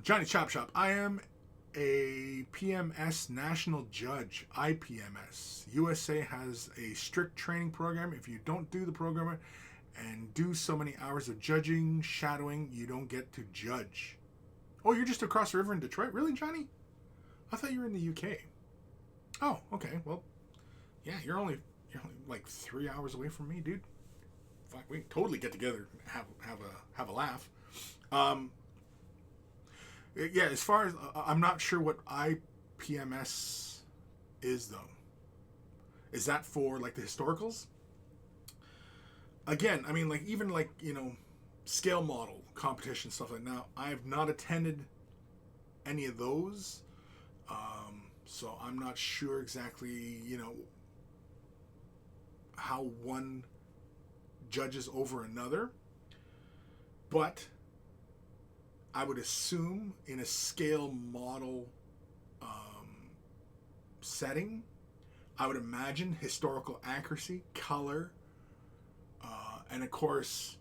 Johnny Chop Shop. I am a PMS national judge. IPMS. USA has a strict training program. If you don't do the program and do so many hours of judging, shadowing, you don't get to judge. Oh, you're just across the river in Detroit? Really, Johnny? I thought you were in the UK. Oh, okay. Well, yeah, you're only like 3 hours away from me, dude. Fuck, we can totally get together and have a laugh. Yeah, as far as I'm not sure what IPMS is though. Is that for like the historicals? Again, I mean, like even like, you know, scale model competition stuff like that. Now, I've not attended any of those, so I'm not sure exactly, you know, how one judges over another, but I would assume in a scale model setting, I would imagine historical accuracy, color, and of course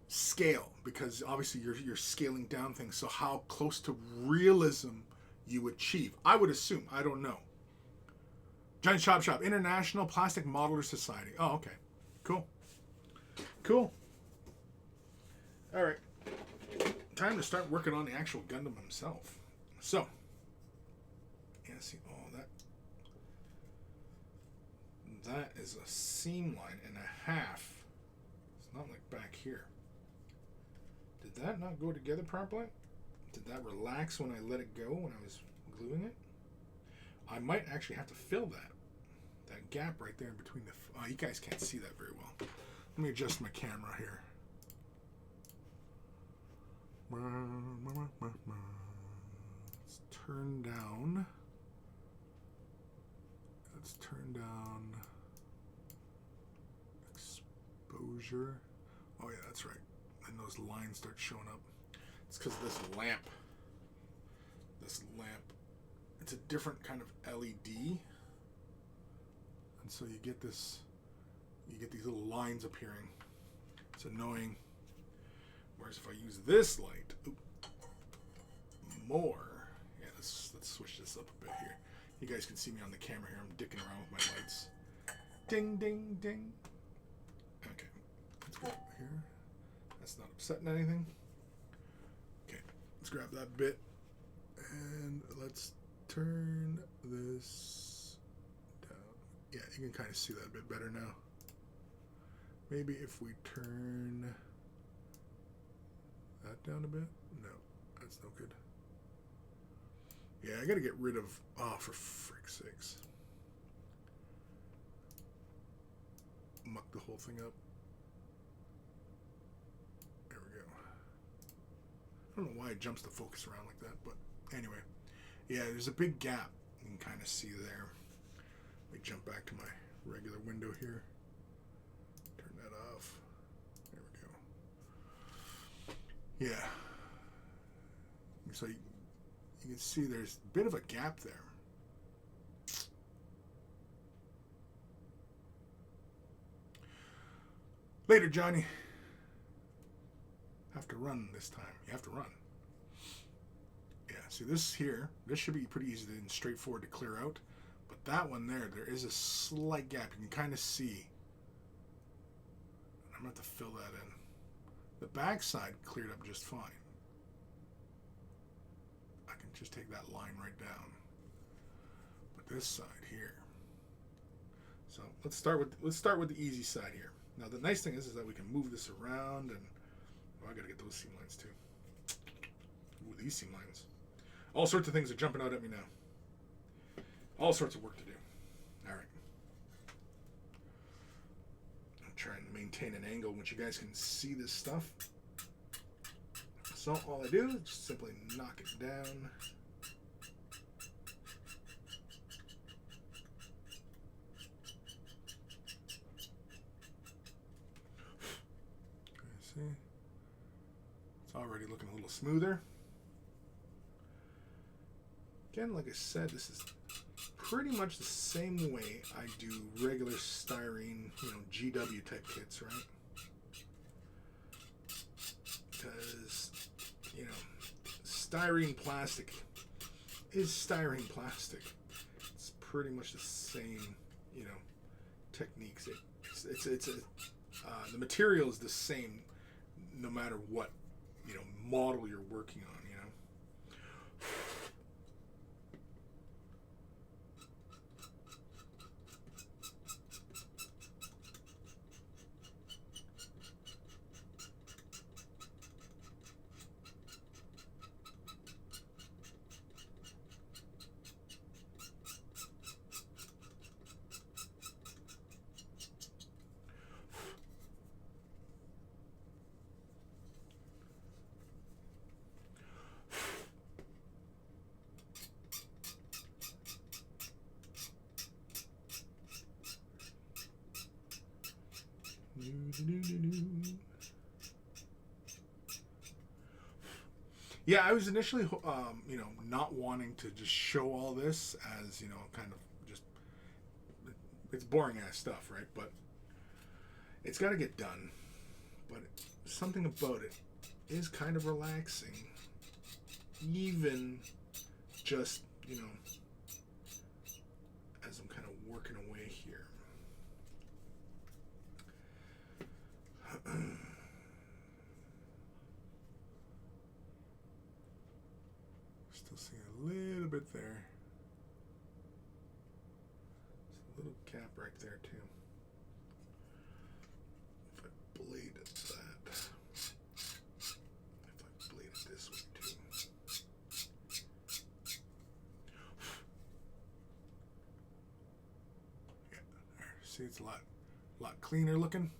scale, because obviously you're scaling down things. So how close to realism you achieve, I would assume. I don't know. Johnny Chop Shop, International Plastic Modeler Society. Oh, okay, cool. All right, time to start working on the actual Gundam himself. So, yeah, see all that is a seam line and a half. It's not like back here. Did that not go together properly? Did that relax when I let it go when I was gluing it? I might actually have to fill that gap right there in between the... Oh, you guys can't see that very well. Let me adjust my camera here. Let's turn down... exposure. Oh yeah, that's right. And those lines start showing up. It's because of this lamp. It's a different kind of LED. And so you get these little lines appearing. It's annoying. Whereas if I use this light, more. Yeah, let's switch this up a bit here. You guys can see me on the camera here. I'm dicking around with my lights. Ding, ding, ding. Okay, let's go over here. That's not upsetting anything. Okay, let's grab that bit and let's turn this down. Yeah, you can kind of see that a bit better now. Maybe if we turn that down a bit. No, that's no good. Yeah, I gotta get rid of... Oh, for frick's sakes. Muck the whole thing up. There we go. I don't know why it jumps the focus around like that, but anyway. Yeah, there's a big gap you can kind of see there. Let me jump back to my regular window here. Turn that off. There we go. Yeah. So you can see there's a bit of a gap there. Later, Johnny. Have to run this time. You have to run. Yeah, see this here, this should be pretty easy and straightforward to clear out. But that one there is a slight gap. You can kind of see. I'm going to have to fill that in. The back side cleared up just fine. I can just take that line right down. But this side here. So let's start with the easy side here. Now the nice thing is that we can move this around, and I gotta get those seam lines too. Ooh, these seam lines. All sorts of things are jumping out at me now. All sorts of work to do. All right. I'm trying to maintain an angle which you guys can see this stuff. So all I do is just simply knock it down. See? It's already looking a little smoother. Again, like I said, this is pretty much the same way I do regular styrene, GW type kits, right? Because, styrene plastic is styrene plastic. It's pretty much the same, techniques. The material is the same no matter what, model you're working on, Yeah, I was initially, not wanting to just show all this as, kind of just, it's boring ass stuff, right? But it's got to get done. But something about it is kind of relaxing. Even just, as I'm kind of working away here. Still see a little bit there. There's a little gap right there too. If I blade that, if I blade it this way too. Yeah, there. See, it's a lot cleaner looking.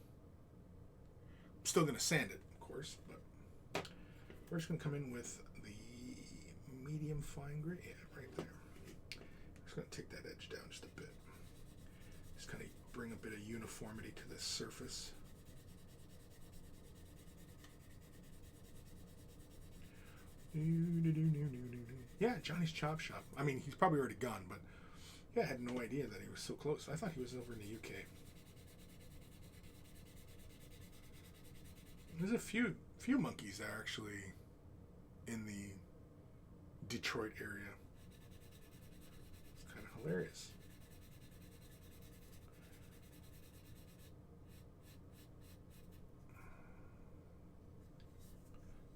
I'm still gonna sand it, of course, but we're just gonna come in with medium fine gray, right there. Just going to take that edge down just a bit. Just kind of bring a bit of uniformity to this surface. Yeah, Johnny's Chop Shop. I mean, he's probably already gone, but yeah, I had no idea that he was so close. I thought he was over in the UK. There's a few monkeys that are actually in the Detroit area. It's kind of hilarious.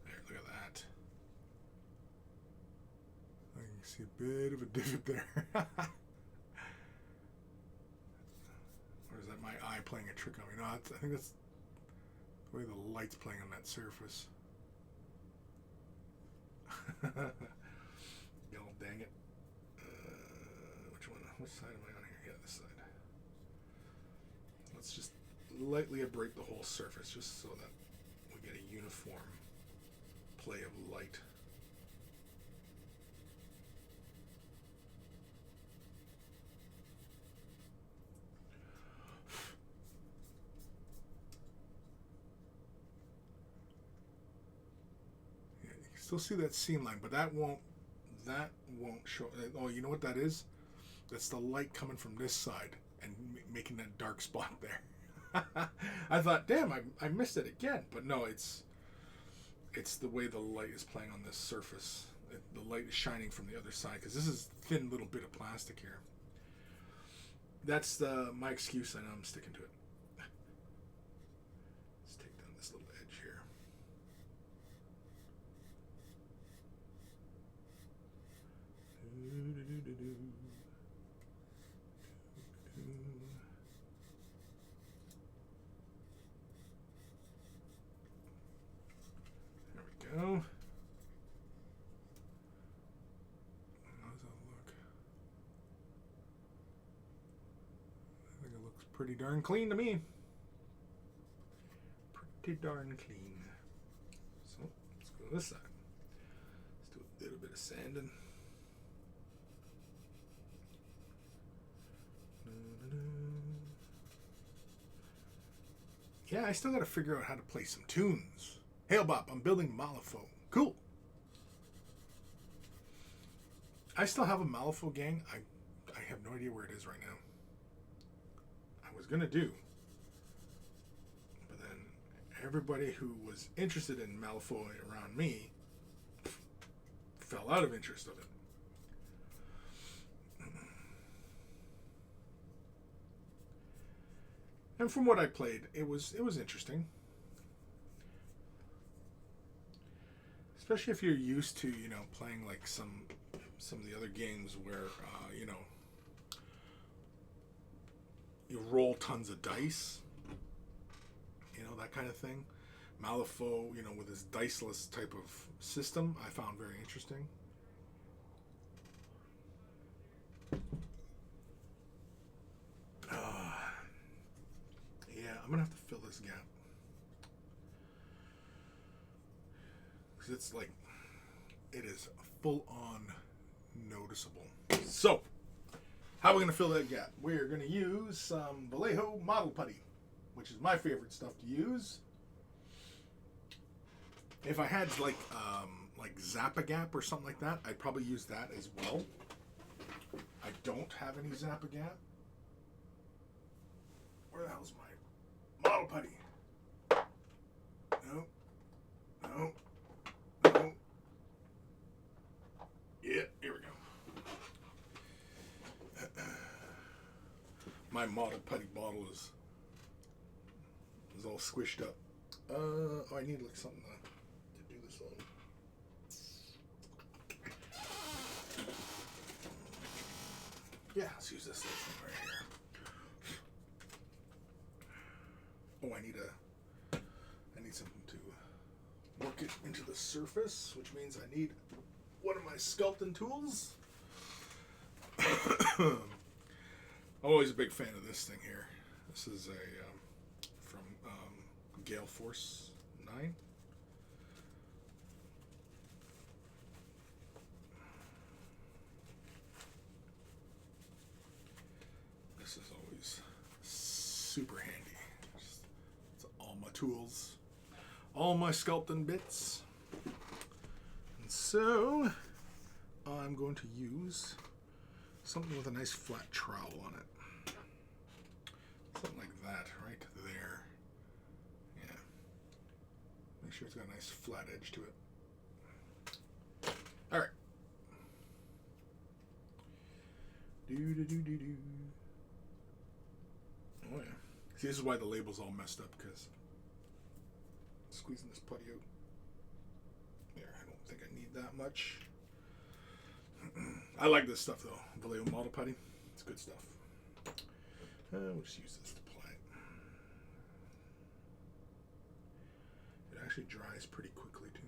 There, look at that. I can see a bit of a divot there. Or is that my eye playing a trick on me? No, I think that's the way the light's playing on that surface. Dang it. Which one? Which side am I on here? Yeah, this side. Let's just lightly abrade the whole surface just so that we get a uniform play of light. Yeah, you can still see that seam line, but that won't show. Oh, you know what that is? That's the light coming from this side and making that dark spot there. I thought, damn, I missed it again. But no, it's the way the light is playing on this surface. The light is shining from the other side because this is a thin little bit of plastic here. That's my excuse, and I'm sticking to it. Let's take down this little edge here. There we go. How does that look? I think it looks pretty darn clean to me. Pretty darn clean. So let's go to this side. Let's do a little bit of sanding. Yeah, I still got to figure out how to play some tunes. Hail Bop, I'm building Malifaux. Cool. I still have a Malifaux gang. I have no idea where it is right now. I was gonna do, but then everybody who was interested in Malifaux around me fell out of interest of it. And from what I played, it was interesting. Especially if you're used to, playing like some of the other games where, you roll tons of dice, that kind of thing. Malifaux, with his diceless type of system, I found very interesting. Yeah, I'm gonna have to fill this gap. Because it's like, it is full on noticeable. So, how are we going to fill that gap? We're going to use some Vallejo model putty, which is my favorite stuff to use. If I had like Zap-A-Gap or something like that, I'd probably use that as well. I don't have any Zap-A-Gap. Where the hell's my model putty? No. No. No. Yeah, here we go. My model putty bottle is all squished up. I need like something to do this on. Yeah, let's use this thing right here. Oh, I need something to work it into the surface, which means I need one of my sculpting tools. Always a big fan of this thing here. This is from Gale Force 9. This is always super handy. It's all my tools, all my sculpting bits. And so I'm going to use something with a nice flat trowel on it. Something like that right there. Yeah. Make sure it's got a nice flat edge to it. Alright. Do. Oh yeah. See, this is why the label's all messed up, because squeezing this putty out. There, I don't think I need that much. I like this stuff though. Vallejo model putty. It's good stuff. We'll just use this to apply it. It actually dries pretty quickly too.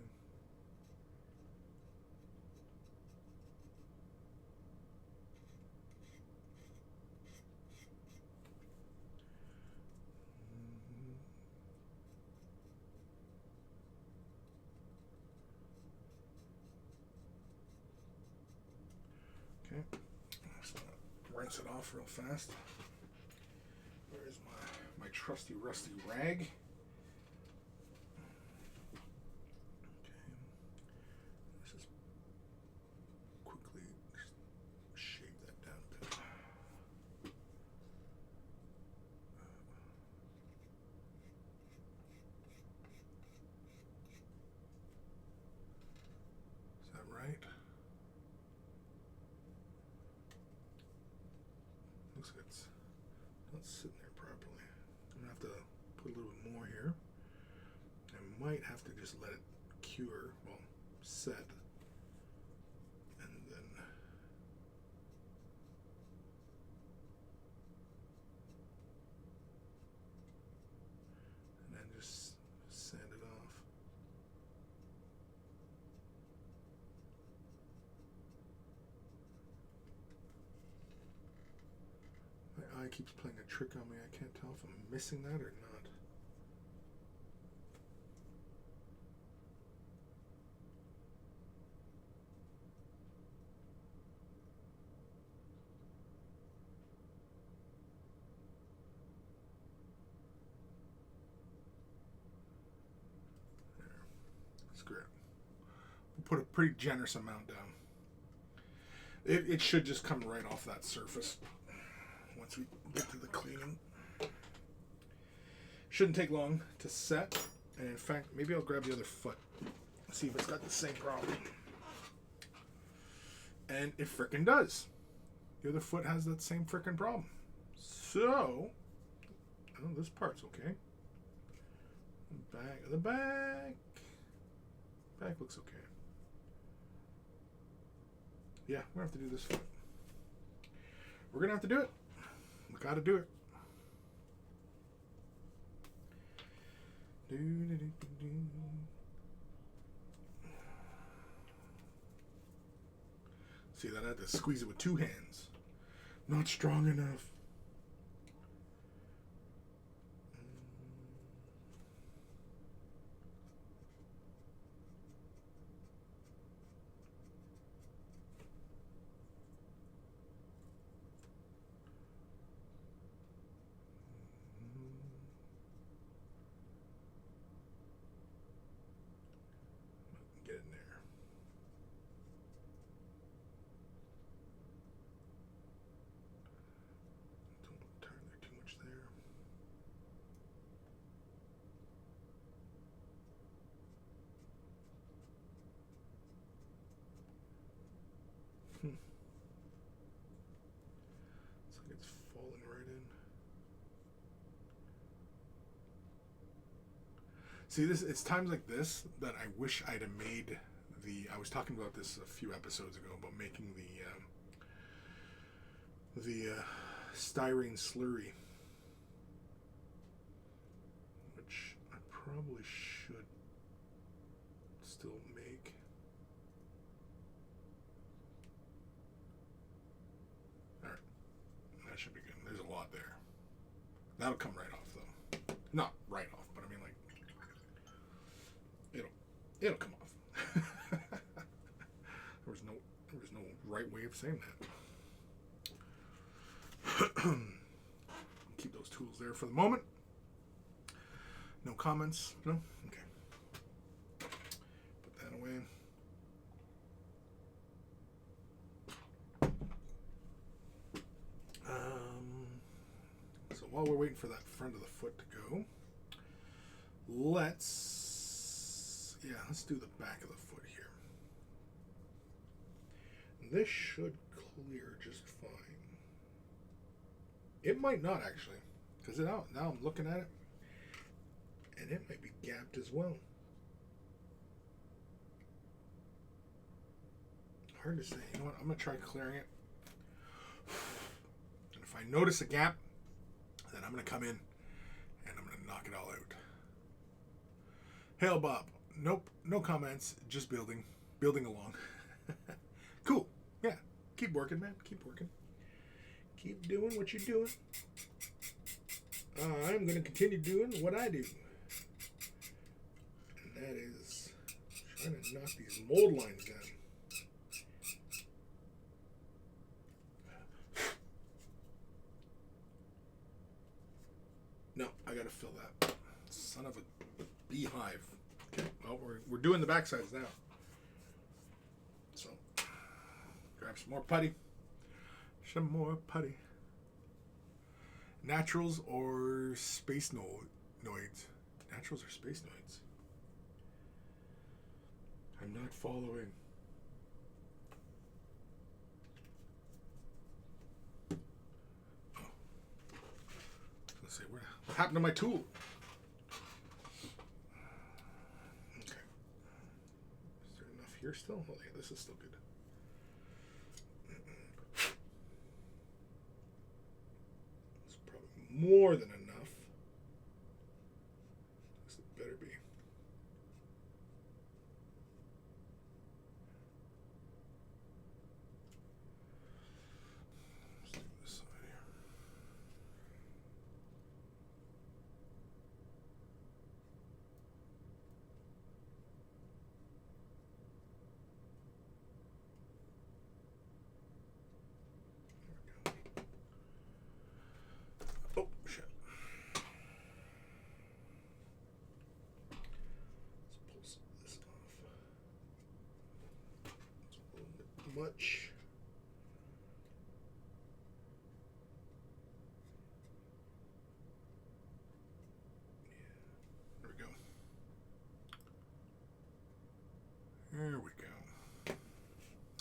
Okay, just gonna rinse it off real fast. Where's my trusty rusty rag? Okay, let's just quickly shave that down a bit. Is that right? Looks like it's not sitting there properly. I'm gonna have to put a little bit more here. I might have to just let it cure, well, set, and then just sand it off. My eye keeps playing a trick on me. I can't tell if I'm missing that or not. There. That's great. We'll put a pretty generous amount down. It should just come right off that surface once we get to the cleaning. Shouldn't take long to set. And in fact, maybe I'll grab the other foot. See if it's got the same problem. And it frickin' does. The other foot has that same frickin' problem. So, oh, this part's okay. The back looks okay. Yeah, we're gonna have to do this foot. We're gonna have to do it. We gotta do it. See that I had to squeeze it with two hands. Not strong enough. Get in there. Don't turn there too much there. Looks like it's falling right in. See, it's times like this that I wish I'd have made I was talking about this a few episodes ago about making the styrene slurry, which I probably should still make. All right, that should be good. There's a lot there. That'll come right off though. Not right off, but I mean like it'll come off. There was no right way of saying that. Keep those tools there for the moment. No comments? No? Okay. Put that away. So while we're waiting for that front of the foot to go, let's do the back of the foot here. This should clear just fine. It might not actually, because now I'm looking at it, and it might be gapped as well. Hard to say. You know what? I'm going to try clearing it. And if I notice a gap, then I'm going to come in and I'm going to knock it all out. Hail Bob. Nope, no comments, just building along. Cool. Yeah, keep working, man. Keep working. Keep doing what you're doing. I'm going to continue doing what I do. And that is trying to knock these mold lines down. No, I got to fill that. Son of a beehive. Okay, well, we're doing the back sides now. So, grab some more putty. Some more putty. Naturals or space noids? Naturals or space noids? I'm not following. Oh. I was going to say, what happened to my tool? Here still? Oh yeah, this is still good. It's probably more than enough. This better be. Let's do this side here. Oh, shit. Let's pull some of this off. It's a little bit much.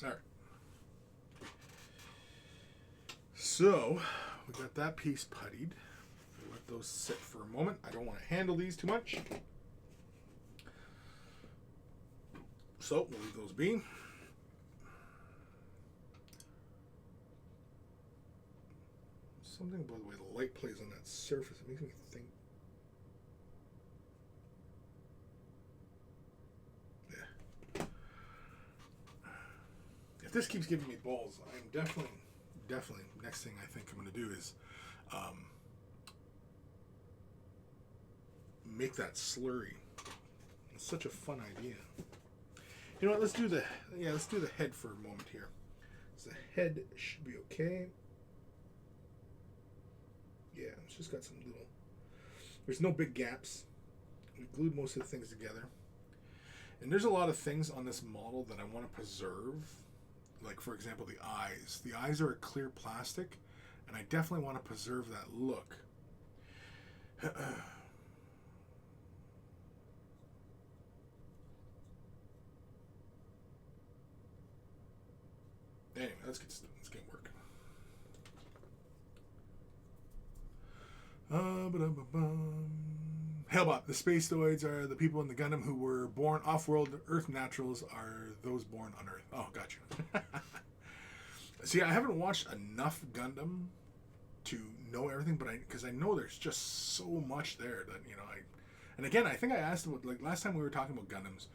All right. So we got that piece puttied. We'll let those sit for a moment. I don't want to handle these too much. So we'll leave those be. Something about the way the light plays on that surface, it makes me think. Yeah. If this keeps giving me balls, I'm definitely, next thing I think I'm going to do is make that slurry. It's such a fun idea. You know what? Let's do the head for a moment here. So the head should be okay. Yeah, it's just got some little. There's no big gaps. We glued most of the things together, and there's a lot of things on this model that I want to preserve. Like, for example, the eyes. The eyes are a clear plastic, and I definitely want to preserve that look. Anyway, let's get working. Hellbop, the Spaceoids are the people in the Gundam who were born off-world. Earth naturals are those born on Earth. Oh, gotcha. See, I haven't watched enough Gundam to know everything, but because I know there's just so much there that, you know, and again, I think I asked about, like, last time we were talking about Gundams,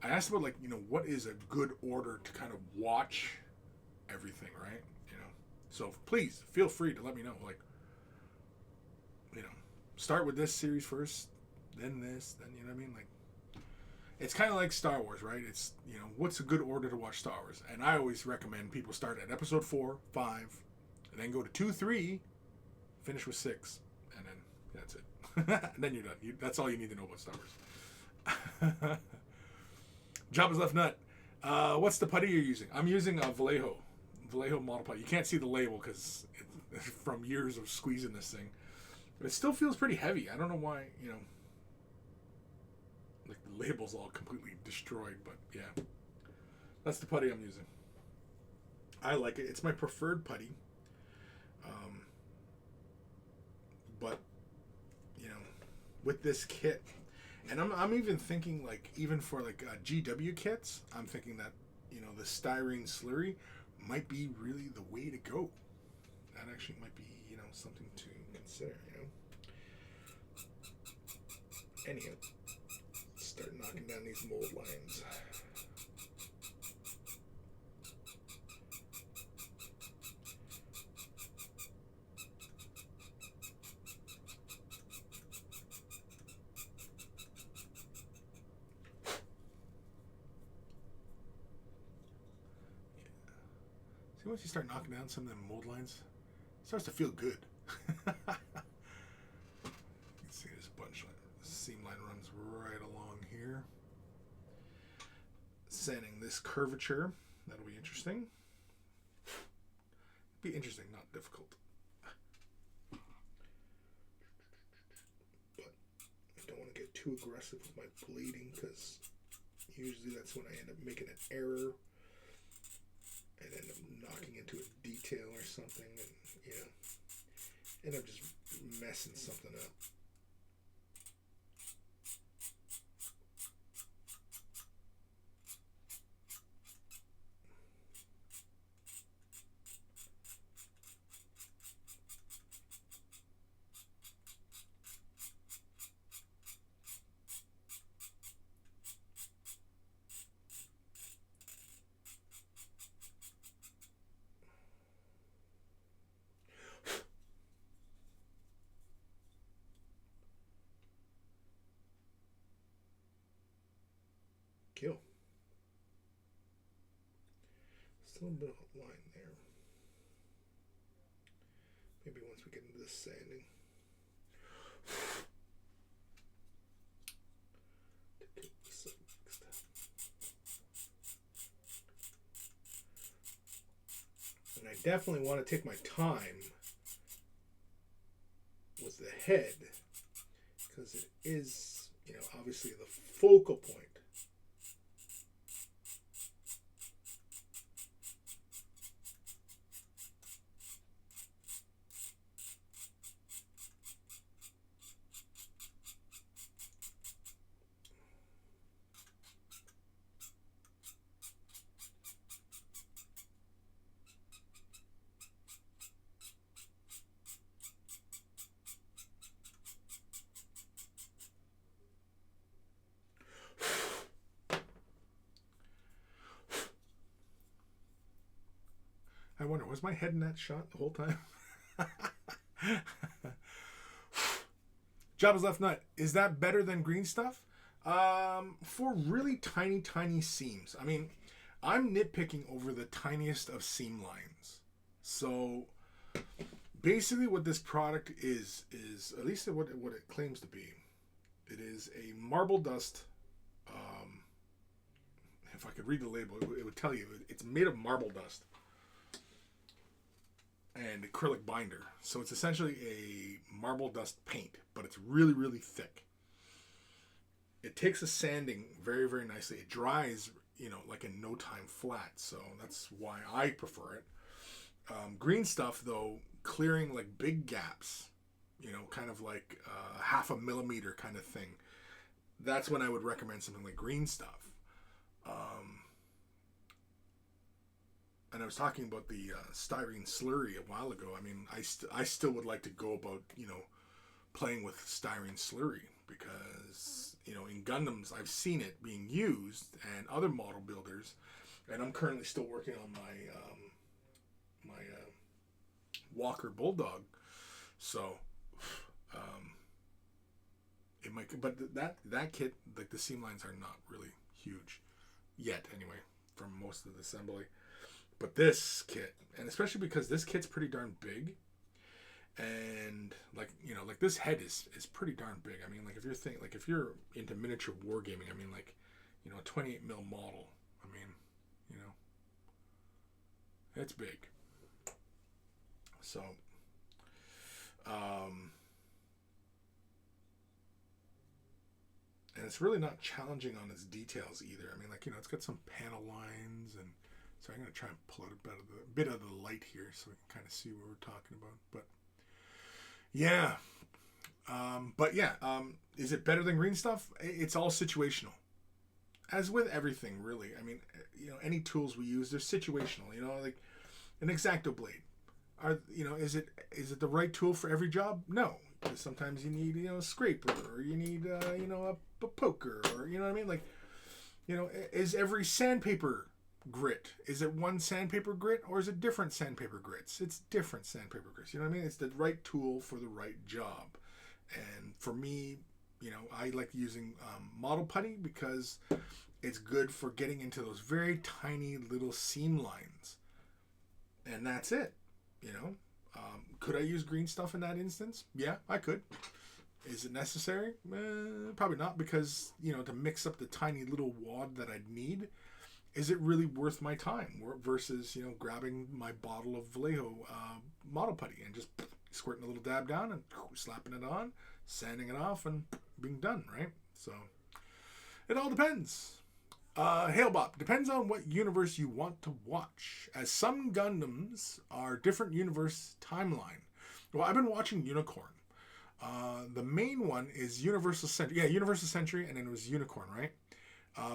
I asked about, like, you know, what is a good order to kind of watch everything, right? You know, so please feel free to let me know, like, you know, start with this series first, then this, then, you know what I mean? Like, it's kind of like Star Wars, right? It's, you know, what's a good order to watch Star Wars? And I always recommend people start at episode 4, 5, and then go to 2, 3, finish with 6, and then that's it. And then you're done. That's all you need to know about Star Wars. Jabba's left nut. What's the putty you're using? I'm using a Vallejo model putty. You can't see the label because it's from years of squeezing this thing. But it still feels pretty heavy. I don't know why, you know. Like, the label's all completely destroyed, but yeah. That's the putty I'm using. I like it. It's my preferred putty. But, you know, with this kit, and I'm even thinking, like, even for, like, GW kits, I'm thinking that, you know, the styrene slurry might be really the way to go. That actually might be, you know, something to consider, you know. Anyhow, let's start knocking down these mold lines. See, once you start knocking down some of them mold lines, it starts to feel good. You can see there's a bunch. The seam line runs right along here. Sanding this curvature, that'll be interesting. Be interesting, not difficult. But I don't want to get too aggressive with my bleeding because usually that's when I end up making an error and end up knocking into a detail or something, and, you know, end up just messing something up. Kill. Still a bit of a line there. Maybe once we get into this sanding. And I definitely want to take my time with the head because it is, you know, obviously the focal point. I wonder, was my head in that shot the whole time? Jabba's left nut. Is that better than green stuff? For really tiny, tiny seams. I mean, I'm nitpicking over the tiniest of seam lines. So basically what this product is at least what it claims to be. It is a marble dust. If I could read the label, it would tell you it's made of marble dust and acrylic binder. So it's essentially a marble dust paint, but it's really, really thick. It takes a sanding very, very nicely. It dries, like in no time flat. So that's why I prefer it. Green stuff, though, clearing like big gaps, kind of like half a millimeter kind of thing. That's when I would recommend something like green stuff. And I was talking about the styrene slurry a while ago. I mean, I still would like to go about, playing with styrene slurry because, in Gundams, I've seen it being used and other model builders. And I'm currently still working on my Walker Bulldog. So, it might, but that kit, like the seam lines are not really huge yet anyway, from most of the assembly. But this kit, and especially because this kit's pretty darn big, and like this head is pretty darn big. I mean, like if you're into miniature wargaming, I mean, like, a 28 mil model. I mean, it's big. So, and it's really not challenging on its details either. I mean, like, it's got some panel lines, and so I'm going to try and pull out a bit of the light here so we can kind of see what we're talking about. But yeah, is it better than green stuff? It's all situational, as with everything, really. I mean, any tools we use, they're situational. Like an X-Acto blade. Is it the right tool for every job? No. Because sometimes you need, a scraper, or you need, a poker, or, what I mean? Like, is every sandpaper grit? Is it one sandpaper grit, or is it different sandpaper grits? It's different sandpaper grits. You know what I mean? It's the right tool for the right job. And for me, I like using model putty because it's good for getting into those very tiny little seam lines. And that's it. Could I use green stuff in that instance? Yeah, I could. Is it necessary? Probably not, because, to mix up the tiny little wad that I'd need, is it really worth my time versus, grabbing my bottle of Vallejo model putty and just squirting a little dab down and slapping it on, sanding it off, and being done, right? So it all depends. Hailbop, depends on what universe you want to watch, as some Gundams are different universe timeline. Well, I've been watching Unicorn. The main one is Universal Century. Yeah, Universal Century, and then it was Unicorn, right?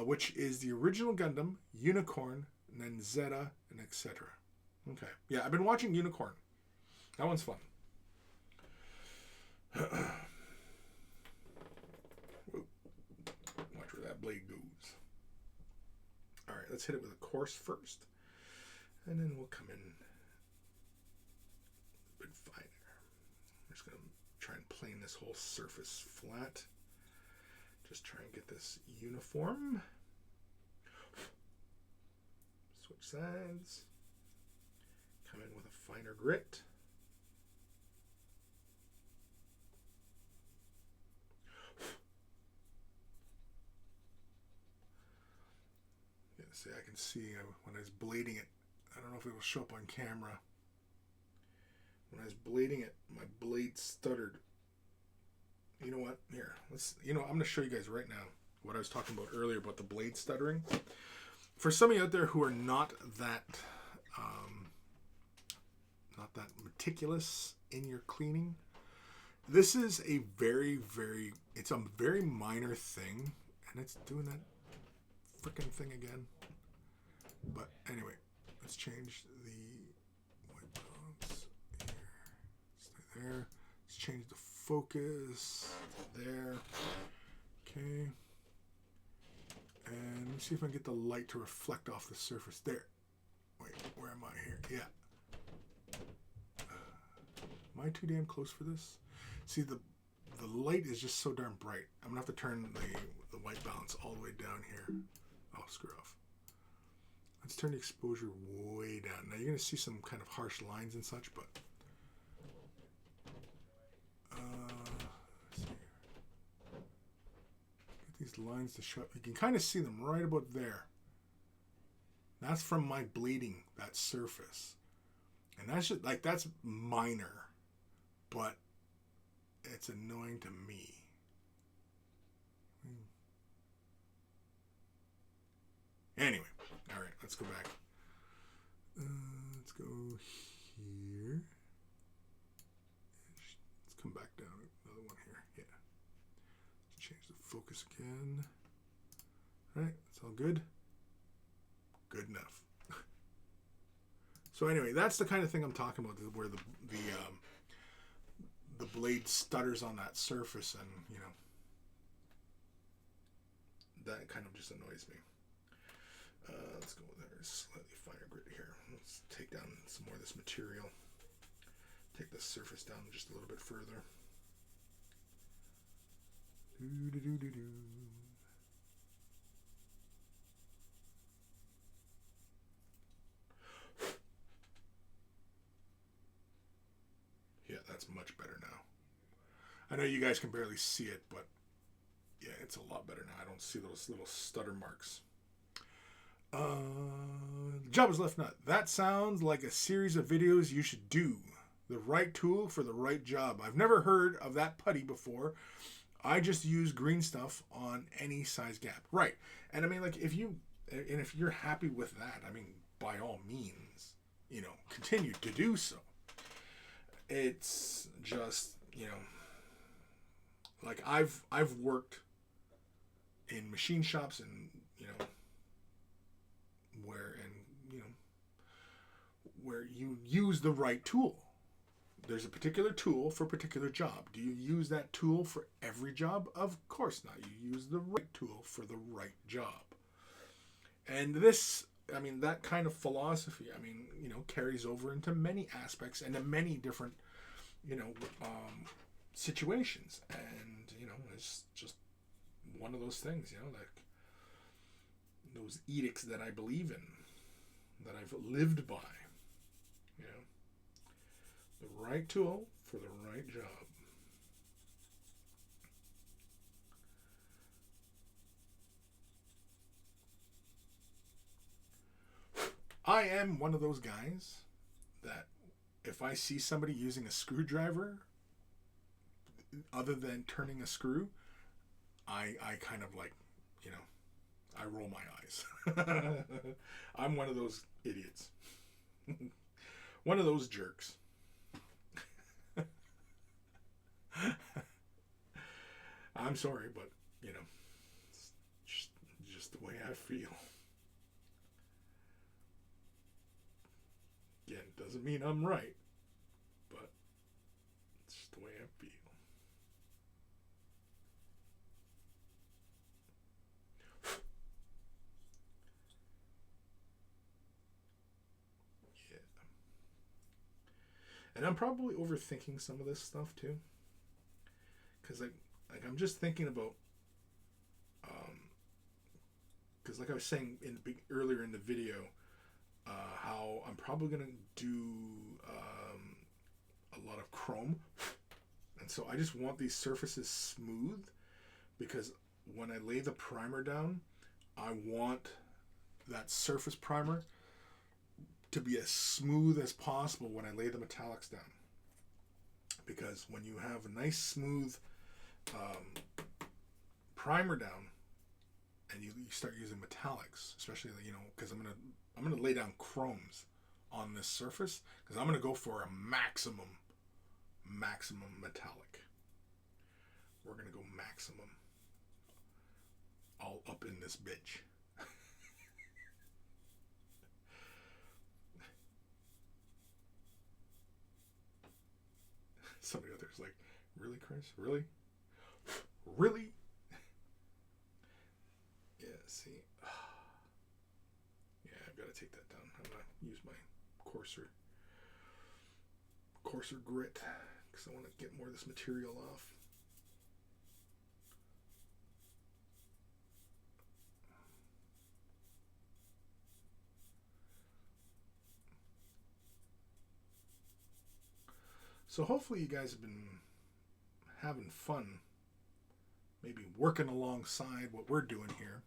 Which is the original Gundam, Unicorn, and then Zeta, and etc. Okay. Yeah, I've been watching Unicorn. That one's fun. Watch where that blade goes. Alright, let's hit it with a coarse first. And then we'll come in a bit finer. I'm just going to try and plane this whole surface flat. Just try and get this uniform. Switch sides. Come in with a finer grit. See, I can see when I was blading it. I don't know if it will show up on camera. When I was blading it, my blade stuttered. You know what? Here, I'm going to show you guys right now what I was talking about earlier about the blade stuttering. For some of you out there who are not that meticulous in your cleaning, this is a it's a very minor thing, and it's doing that freaking thing again. But anyway, let's change the white balance here. Stay there. Let's change the focus there. Okay. And let me see if I can get the light to reflect off the surface. There. Wait, where am I here? Yeah. Am I too damn close for this? See, the light is just so darn bright. I'm going to have to turn the white balance all the way down here. Oh, screw off. Let's turn the exposure way down. Now, you're going to see some kind of harsh lines and such, but... let's see. Get these lines to show. You can kind of see them right about there. That's from my bleeding that surface. And that's just, like, that's minor. But it's annoying to me. Anyway, all right, let's go back. Let's go here. Let's come back down. Another one here. Yeah. Let's change the focus again. All right, it's all good. Good enough. So anyway, that's the kind of thing I'm talking about, where the blade stutters on that surface, and you know, that kind of just annoys me. Let's go with our slightly finer grit here. Let's take down some more of this material. Take the surface down just a little bit further. Yeah, that's much better now. I know you guys can barely see it, but yeah, it's a lot better now. I don't see those little stutter marks. The job is left nut. That sounds like a series of videos you should do. The right tool for the right job. I've never heard of that putty before. I just use green stuff on any size gap. Right. And I mean, like, if you're happy with that, I mean, by all means, you know, continue to do so. It's just, you know, like I've worked in machine shops, and you know, where you use the right tool. There's a particular tool for a particular job. Do you use that tool for every job? Of course not. You use the right tool for the right job. And this, I mean, that kind of philosophy, I mean, you know, carries over into many aspects and to many different, you know, situations. And, you know, it's just one of those things, you know, like those edicts that I believe in, that I've lived by, you know. The right tool for the right job. I am one of those guys that if I see somebody using a screwdriver other than turning a screw, I kind of like, you know, I roll my eyes. I'm one of those idiots. One of those jerks. I'm sorry, but, you know, it's just the way I feel. Again, doesn't mean I'm right, but it's just the way I feel. Yeah. And I'm probably overthinking some of this stuff too. Because like I'm just thinking about, because like I was saying earlier in the video, how I'm probably gonna do a lot of chrome, and so I just want these surfaces smooth, because when I lay the primer down, I want that surface primer to be as smooth as possible when I lay the metallics down, because when you have a nice smooth primer down and you start using metallics, especially, you know, because I'm gonna lay down chromes on this surface, because I'm gonna go for a maximum metallic. We're gonna go maximum all up in this bitch. Somebody out there's like, really, Chris? Really? Really? Yeah, see. Yeah, I've got to take that down. I'm going to use my coarser grit because I want to get more of this material off. So hopefully you guys have been having fun, maybe working alongside what we're doing here.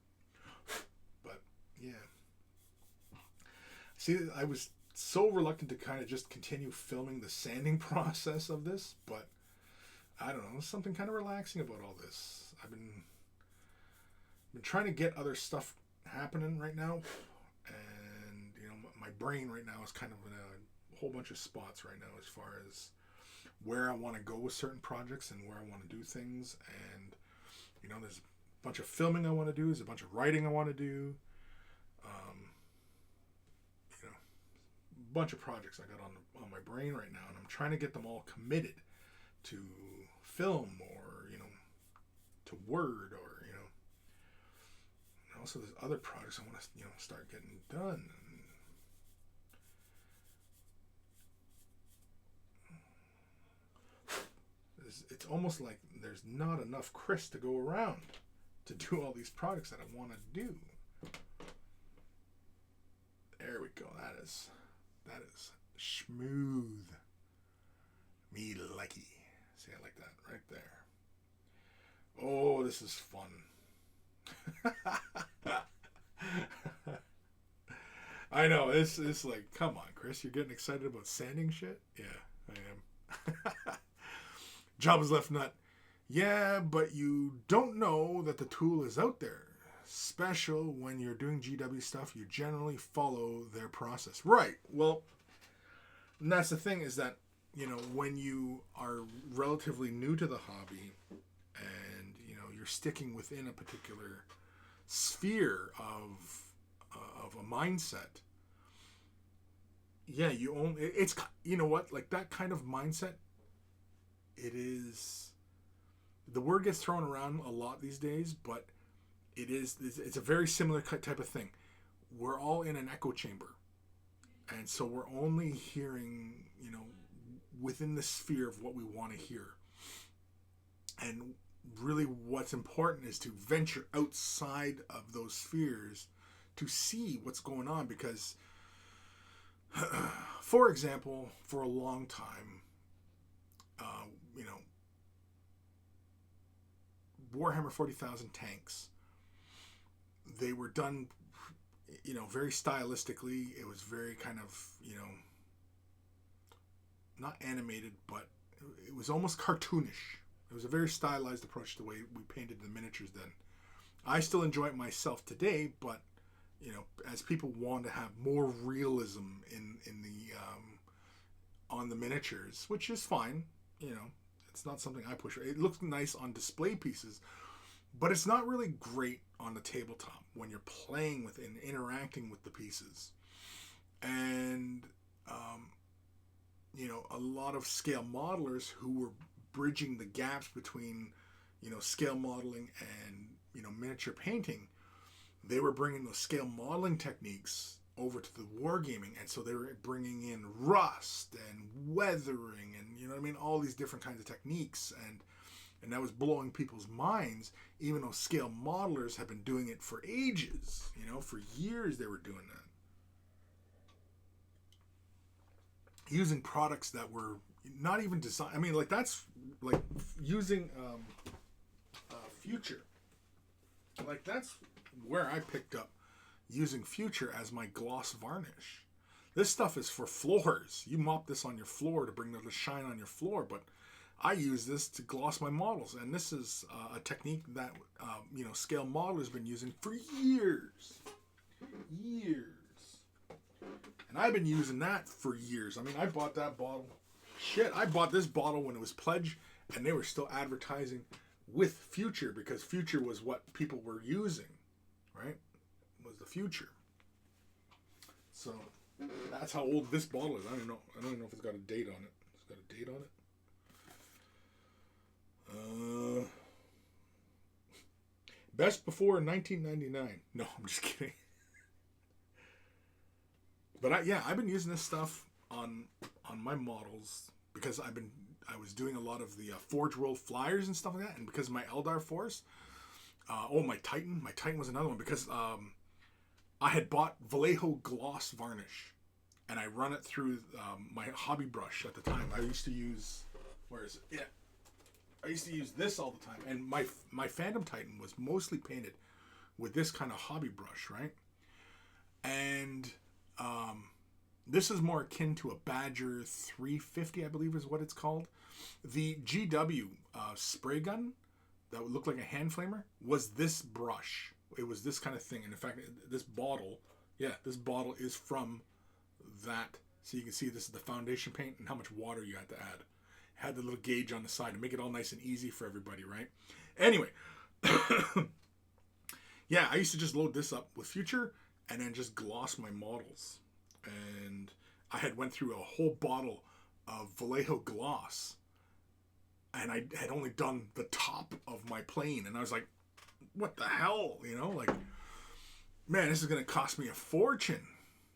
But yeah. See, I was so reluctant to kind of just continue filming the sanding process of this, but I don't know, there's something kind of relaxing about all this. I've been trying to get other stuff happening right now, and you know, my brain right now is kind of in a whole bunch of spots right now as far as where I want to go with certain projects and where I want to do things. And you know, there's a bunch of filming I want to do, there's a bunch of writing I want to do, you know, a bunch of projects I got on my brain right now, and I'm trying to get them all committed to film, or you know, to Word, or you know, and also there's other projects I want to, you know, start getting done. It's almost like there's not enough Chris to go around to do all these projects that I want to do. There we go. That is smooth. Me likey. See, I like that right there. Oh, this is fun. I know, it's like, come on, Chris, you're getting excited about sanding shit? Yeah, I am. Job's left nut. Yeah, but you don't know that the tool is out there. Special when you're doing GW stuff, you generally follow their process. Right. Well, and that's the thing, is that, you know, when you are relatively new to the hobby and, you know, you're sticking within a particular sphere of a mindset, yeah, it's, you know what, like that kind of mindset, it is, the word gets thrown around a lot these days, but it's a very similar type of thing. We're all in an echo chamber, and so we're only hearing, you know, within the sphere of what we want to hear. And really what's important is to venture outside of those spheres to see what's going on, because for example, for a long time, you know, Warhammer 40,000 tanks, they were done, you know, very stylistically. It was very kind of, you know, not animated, but it was almost cartoonish. It was a very stylized approach to the way we painted the miniatures then. I still enjoy it myself today, but, you know, as people want to have more realism in the on the miniatures, which is fine, you know, it's not something I push. It looks nice on display pieces, but it's not really great on the tabletop when you're playing with and interacting with the pieces. And, you know, a lot of scale modelers who were bridging the gaps between, you know, scale modeling and, you know, miniature painting, they were bringing those scale modeling techniques over to the wargaming, and so they were bringing in rust and weathering and, you know what I mean, all these different kinds of techniques, and that was blowing people's minds, even though scale modelers have been doing it for ages. You know, for years they were doing that, using products that were not even designed. I mean, like, that's like using Future. Like, that's where I picked up using Future as my gloss varnish. This stuff is for floors. You mop this on your floor to bring the shine on your floor, but I use this to gloss my models, and this is a technique that you know, scale modelers have been using for years, and I've been using that for years. I mean, I bought that bottle. Shit, I bought this bottle when it was pledged, and they were still advertising with Future, because Future was what people were using, right? Was the Future. So that's how old this bottle is. I don't know if it's got a date on it. It's got a date on it. Best before 1999. No, I'm just kidding. But I've been using this stuff on my models because I was doing a lot of the Forge World flyers and stuff like that, and because of my Eldar Force, my Titan was another one, because I had bought Vallejo gloss varnish, and I run it through my hobby brush at the time. I used to use, where is it? Yeah, I used to use this all the time, and my Phantom Titan was mostly painted with this kind of hobby brush, right? And this is more akin to a Badger 350, I believe is what it's called. The GW spray gun that would look like a hand flamer was this brush. It was this kind of thing. And in fact, this bottle is from that. So you can see this is the foundation paint and how much water you had to add. It had the little gauge on the side to make it all nice and easy for everybody, right? Anyway, yeah, I used to just load this up with Future and then just gloss my models. And I had went through a whole bottle of Vallejo gloss, and I had only done the top of my plane, and I was like, what the hell, you know, like, man, this is going to cost me a fortune.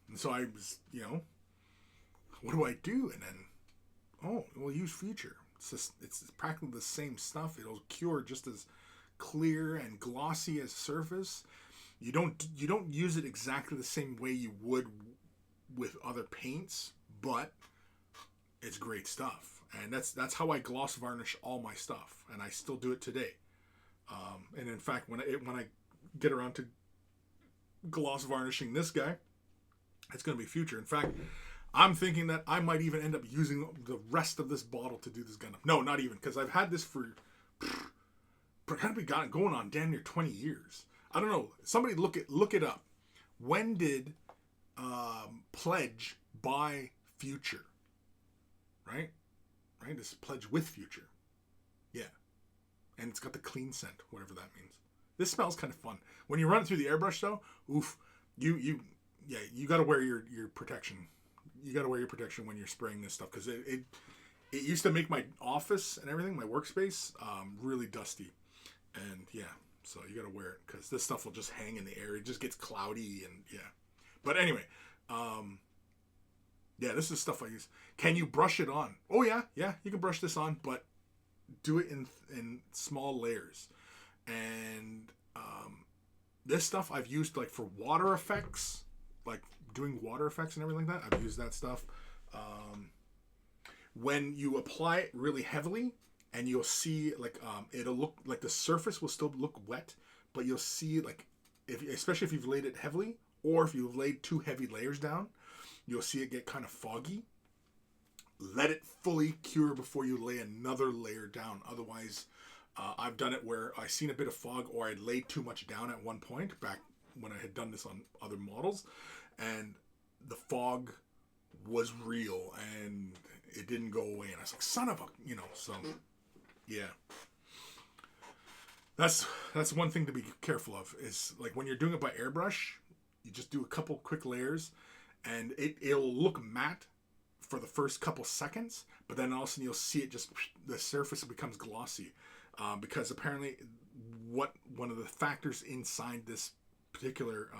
And so I was, you know, what do I do? And then, we'll use Future. It's practically the same stuff. It'll cure just as clear and glossy as surface. You don't use it exactly the same way you would with other paints, but it's great stuff. And that's how I gloss varnish all my stuff, and I still do it today. And in fact, when I get around to gloss varnishing this guy, it's going to be Future. In fact, I'm thinking that I might even end up using the rest of this bottle to do this Gundam. No, not even, because I've had this for kind of going on damn near 20 years. I don't know. Somebody look it up. When did Pledge buy Future? Right? This Pledge with Future. Yeah. And it's got the clean scent, whatever that means. This smells kind of fun. When you run it through the airbrush, though, oof, you got to wear your protection. You got to wear your protection when you're spraying this stuff, because it used to make my office and everything, my workspace, really dusty. And yeah, so you got to wear it, because this stuff will just hang in the air. It just gets cloudy, and yeah. But anyway, yeah, this is stuff I use. Can you brush it on? Oh yeah, you can brush this on, but do it in small layers. And this stuff I've used like for water effects, like doing water effects and everything like that. I've used that stuff. When you apply it really heavily, and you'll see like it'll look like the surface will still look wet, but you'll see like especially if you've laid it heavily, or if you've laid 2 heavy layers down, you'll see it get kind of foggy. Let it fully cure before you lay another layer down. Otherwise, I've done it where I seen a bit of fog, or I'd laid too much down at one point back when I had done this on other models, and the fog was real and it didn't go away. And I was like, son of a, so yeah. That's one thing to be careful of, is like when you're doing it by airbrush, you just do a couple quick layers, and it'll look matte for the first couple seconds, but then all of a sudden you'll see it just, the surface becomes glossy, because apparently one of the factors inside this particular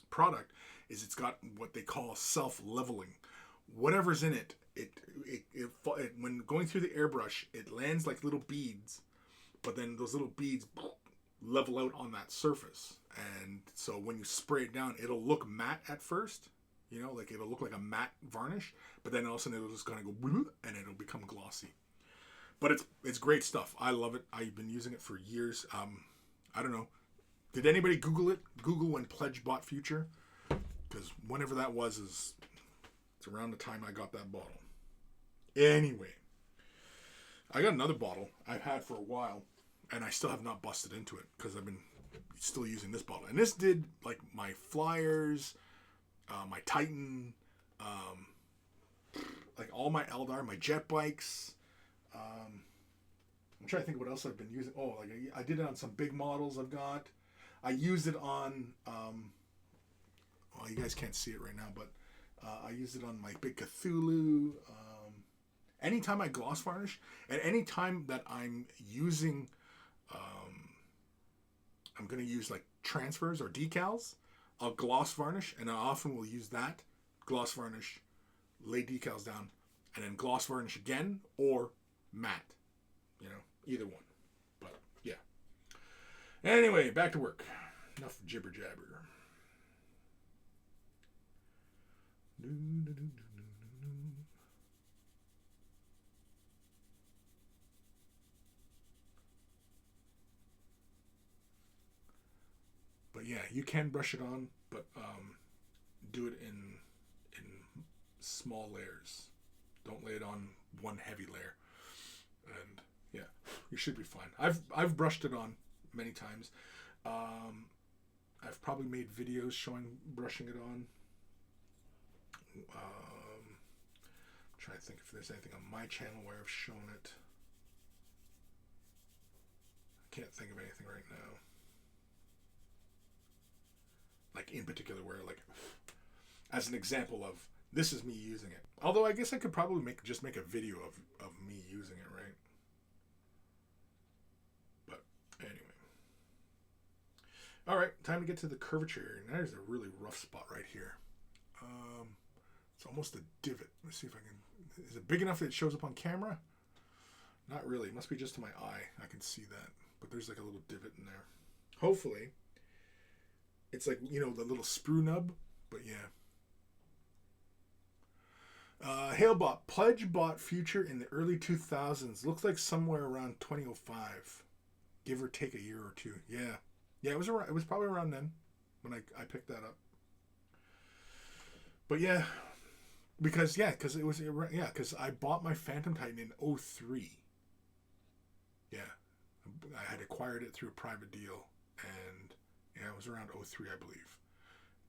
product is it's got what they call self-leveling. Whatever's in it, when going through the airbrush, it lands like little beads, but then those little beads level out on that surface, and so when you spray it down, it'll look matte at first. Like it'll look like a matte varnish, but then all of a sudden it'll just kind of go and it'll become glossy. But it's great stuff. I love it. I've been using it for years. I don't know. Did anybody Google it? Google when Pledge bought Future? Because whenever that was, it's around the time I got that bottle. Anyway, I got another bottle I've had for a while, and I still have not busted into it because I've been still using this bottle. And this did like my flyers, my Titan, like all my Eldar, my jet bikes. I'm trying to think what else I've been using. Oh, like I did it on some big models I've got. I used it on, well, you guys can't see it right now, but I used it on my big Cthulhu. Anytime I gloss varnish, and anytime that I'm using, I'm going to use like transfers or decals, I'll gloss varnish, and I often will use that, gloss varnish, lay decals down, and then gloss varnish again, or matte. You know, either one. But yeah. Anyway, back to work. Enough jibber jabber. But yeah, you can brush it on, but do it in small layers. Don't lay it on one heavy layer. And yeah, you should be fine. I've brushed it on many times. I've probably made videos showing brushing it on. I'm trying to think if there's anything on my channel where I've shown it. I can't think of anything right now. Like in particular where, like, as an example of this is me using it. Although I guess I could probably make a video of me using it, right? But anyway. All right, time to get to the curvature. And there's a really rough spot right here. It's almost a divot. Let's see if I can. Is it big enough that it shows up on camera? Not really. It must be just to my eye. I can see that. But there's like a little divot in there. Hopefully. It's like, you know, the little sprue nub. But yeah. Hailbot. Pledge bought future in the early 2000s. Looks like somewhere around 2005. Give or take a year or two. Yeah. Yeah, it was around, it was probably around then when I picked that up. But yeah. Because I bought my Phantom Titan in 03. Yeah. I had acquired it through a private deal. And yeah, it was around 03, I believe.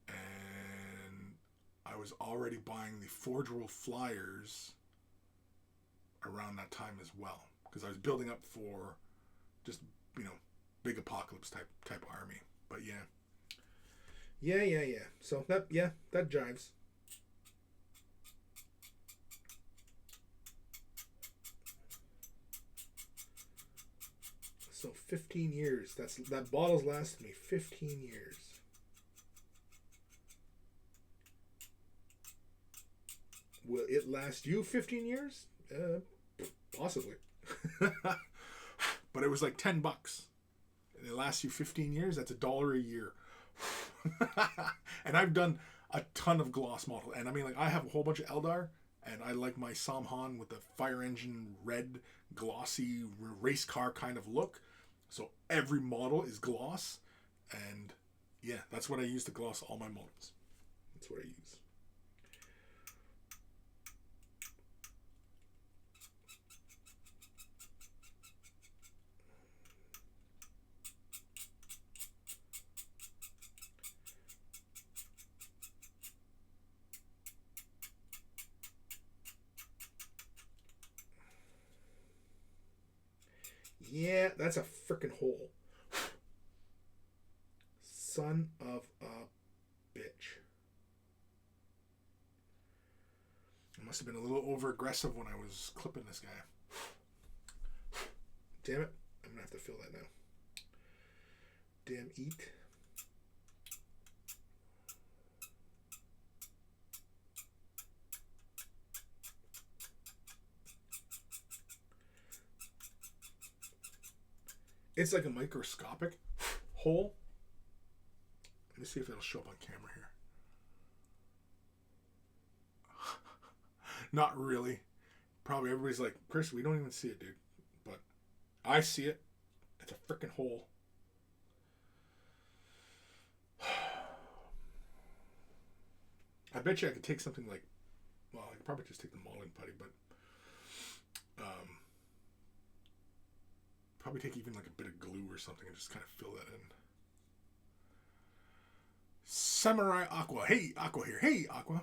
And I was already buying the Forge World Flyers around that time as well. Because I was building up for just, you know, big apocalypse type army. But yeah. Yeah. So that jives. So 15 years. That bottle's lasted me 15 years. Will it last you 15 years? Possibly. But it was like $10. And it lasts you 15 years. That's $1 a year. And I've done a ton of gloss model. And I mean, like, I have a whole bunch of Eldar. And I like my Samhan with the fire engine red, glossy, race car kind of look. So every model is gloss. And yeah, that's what I use to gloss all my models. That's what I use. Yeah, that's a freaking hole. Son of a bitch. I must have been a little over aggressive when I was clipping this guy. Damn it. I'm going to have to fill that now. Damn eat. It's like a microscopic hole. Let me see if it'll show up on camera here. Not really. Probably everybody's like, Chris, we don't even see it, dude. But I see it. It's a freaking hole. I bet you I could take something like, well, I could probably just take the molding putty, but probably take even like a bit of glue or something and just kind of fill that in. Samurai Aqua. Hey, Aqua here. Hey, Aqua.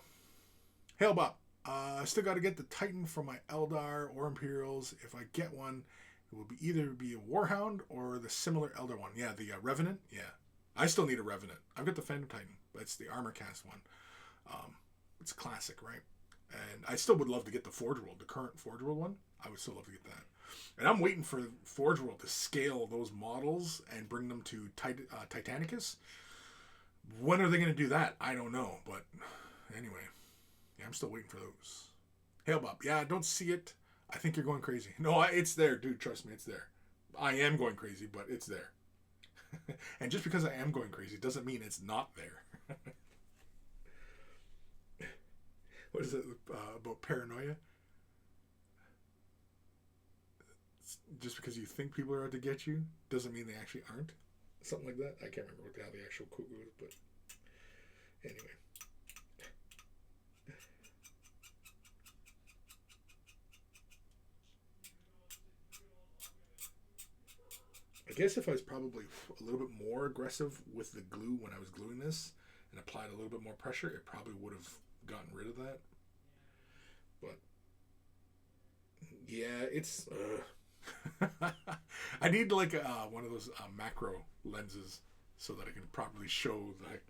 Hail Bob. I still got to get the Titan for my Eldar or Imperials. If I get one, it will either be a Warhound or the similar Eldar one. Yeah, the Revenant. Yeah. I still need a Revenant. I've got the Phantom Titan, but it's the armor cast one. It's classic, right? And I still would love to get the Forge World, the current Forge World one. I would still love to get that. And I'm waiting for Forge World to scale those models and bring them to Titanicus. When are they going to do that? I don't know. But anyway, yeah, I'm still waiting for those. Hail Bob. Yeah, I don't see it. I think you're going crazy. No, it's there, dude. Trust me, it's there. I am going crazy, but it's there. And just because I am going crazy doesn't mean it's not there. What is it about paranoia? Just because you think people are out to get you doesn't mean they actually aren't. Something like that. I can't remember how the actual quote goes, but anyway. I guess if I was probably a little bit more aggressive with the glue when I was gluing this and applied a little bit more pressure, it probably would have gotten rid of that. But yeah, it's I need like one of those macro lenses so that I can properly show like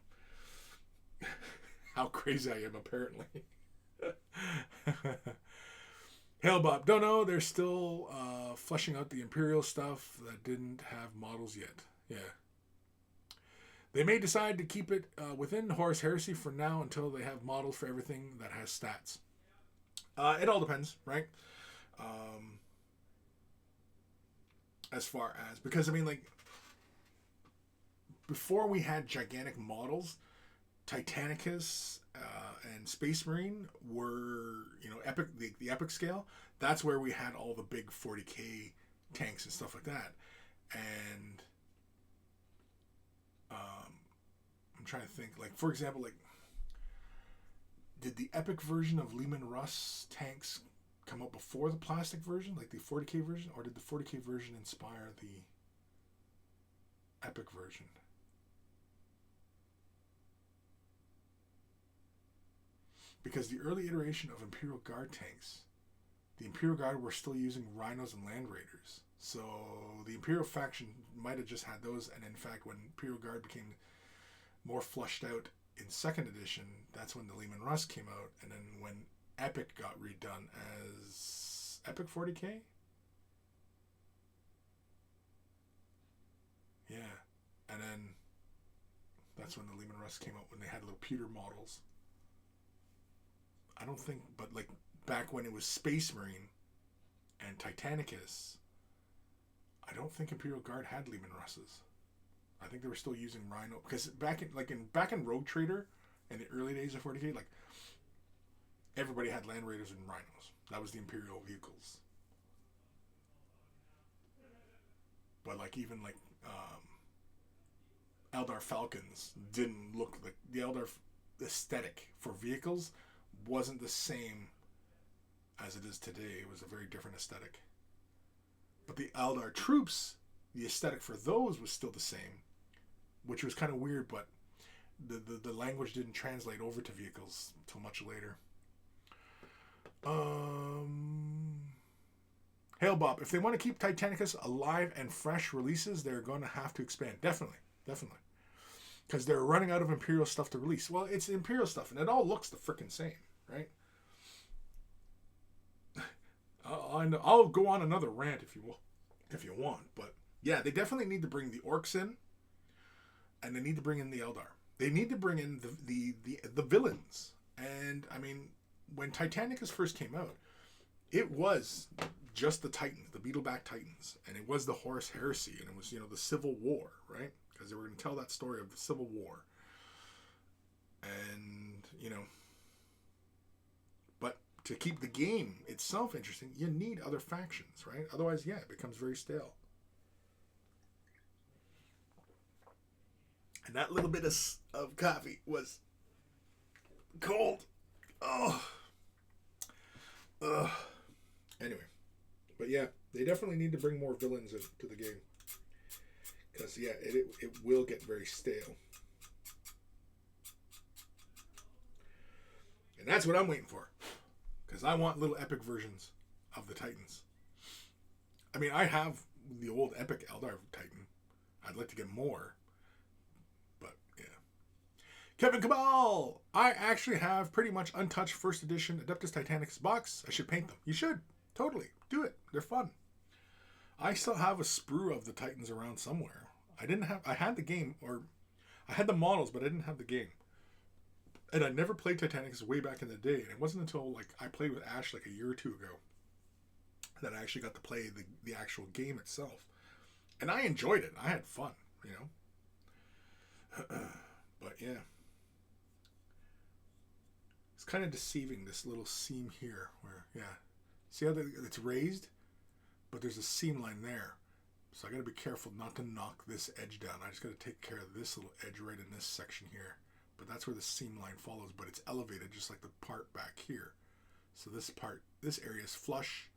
how crazy I am apparently. Hell, Bob, don't know. They're still fleshing out the Imperial stuff that didn't have models yet. Yeah. They may decide to keep it within Horus Heresy for now until they have models for everything that has stats. It all depends, right? As far as, because I mean, like, before we had gigantic models, Titanicus and Space Marine were, epic, the epic scale. That's where we had all the big 40k tanks and stuff like that. And I'm trying to think, like, for example, like, did the epic version of Lehman Russ tanks come out before the plastic version, like the 40k version, or did the 40k version inspire the epic version? Because the early iteration of Imperial Guard tanks, the Imperial Guard were still using Rhinos and Land Raiders. So the Imperial faction might have just had those, and in fact, when Imperial Guard became more flushed out in 2nd edition, that's when the Lehman Russ came out, and then when Epic got redone as Epic 40k? Yeah. And then that's when the Lehman Russ came out, when they had little pewter models. I don't think, but like back when it was Space Marine and Titanicus, I don't think Imperial Guard had Lehman Russes. I think they were still using Rhino, because back in Rogue Trader in the early days of 40k, like, everybody had Land Raiders and Rhinos. That was the Imperial vehicles. But like even like Eldar Falcons didn't look like the Eldar aesthetic for vehicles wasn't the same as it is today. It was a very different aesthetic. But the Eldar troops, the aesthetic for those was still the same, which was kind of weird, but the language didn't translate over to vehicles until much later. Hail Bob, if they want to keep Titanicus alive and fresh releases, they're going to have to expand. Definitely. Because they're running out of Imperial stuff to release. Well, it's Imperial stuff, and it all looks the frickin' same, right? I'll go on another rant if you want, but yeah, they definitely need to bring the Orcs in, and they need to bring in the Eldar. They need to bring in the villains. And I mean, when Titanicus first came out, it was just the Titans, the Beetleback Titans, and it was the Horus Heresy, and it was the Civil War, right? Because they were going to tell that story of the Civil War, and but to keep the game itself interesting, you need other factions, right? Otherwise, yeah, it becomes very stale. And that little bit of coffee was cold. Oh. Ugh. Anyway. But yeah, they definitely need to bring more villains into the game. Because, yeah, it will get very stale. And that's what I'm waiting for. Because I want little epic versions of the Titans. I mean, I have the old epic Eldar Titan. I'd like to get more. But, yeah. Kevin Cabal! I actually have pretty much untouched first edition Adeptus Titanicus box. I should paint them. You should. Totally. Do it. They're fun. I still have a sprue of the Titans around somewhere. I had the game, or I had the models, but I didn't have the game. And I never played Titanicus way back in the day, and it wasn't until like I played with Ash like a year or two ago that I actually got to play the actual game itself. And I enjoyed it. I had fun, you know. But yeah. It's kind of deceiving, this little seam here where, yeah. See how it's raised? But there's a seam line there. So I got to be careful not to knock this edge down. I just got to take care of this little edge right in this section here. But that's where the seam line follows, but it's elevated just like the part back here. So this part, this area is flush,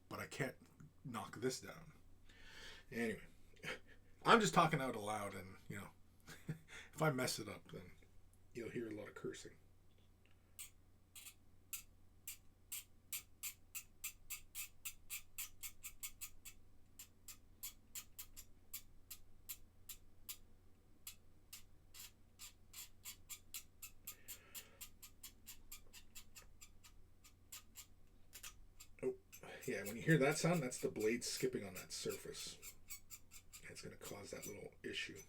but I can't knock this down. Anyway, I'm just talking out aloud, and, you know, if I mess it up, then you'll hear a lot of cursing. Yeah, when you hear that sound, that's the blade skipping on that surface. It's going to cause that little issue.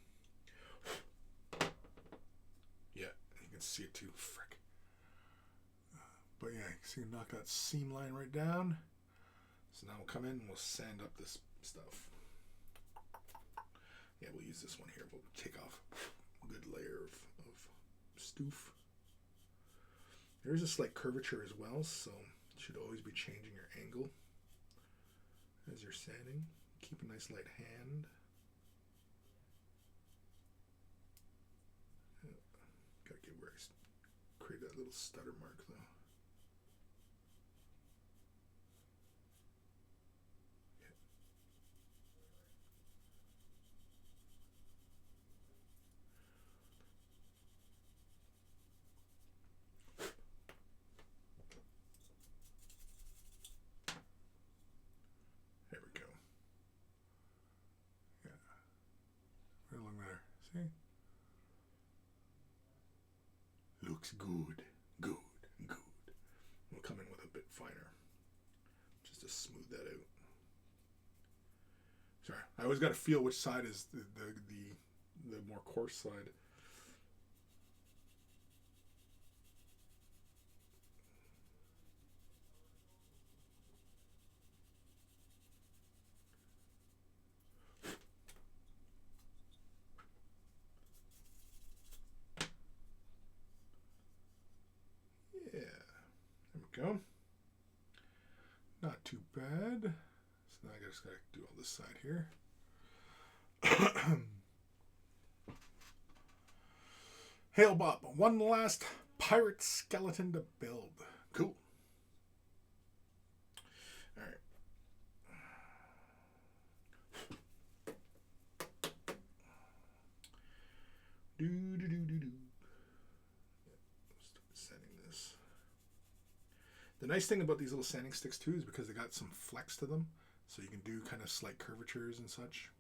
Yeah, you can see it too. Frick. But yeah, you can knock that seam line right down. So now we'll come in and we'll sand up this stuff. Yeah, we'll use this one here. We'll take off a good layer of stoof. There is a slight curvature as well, so you should always be changing your angle as you're sanding. Keep a nice light hand. Gotta get where I create that little stutter mark though. There we go. Yeah. Right along there. See? Looks good. Good. Good. We'll come in with a bit finer. Just to smooth that out. Sorry. I always got to feel which side is the more coarse side. Yeah. There we go. Not too bad. So now I just got to do all this side here. Hail Bob, one last pirate skeleton to build. Cool. Alright. Start sanding this. The nice thing about these little sanding sticks too is because they got some flex to them, so you can do kind of slight curvatures and such.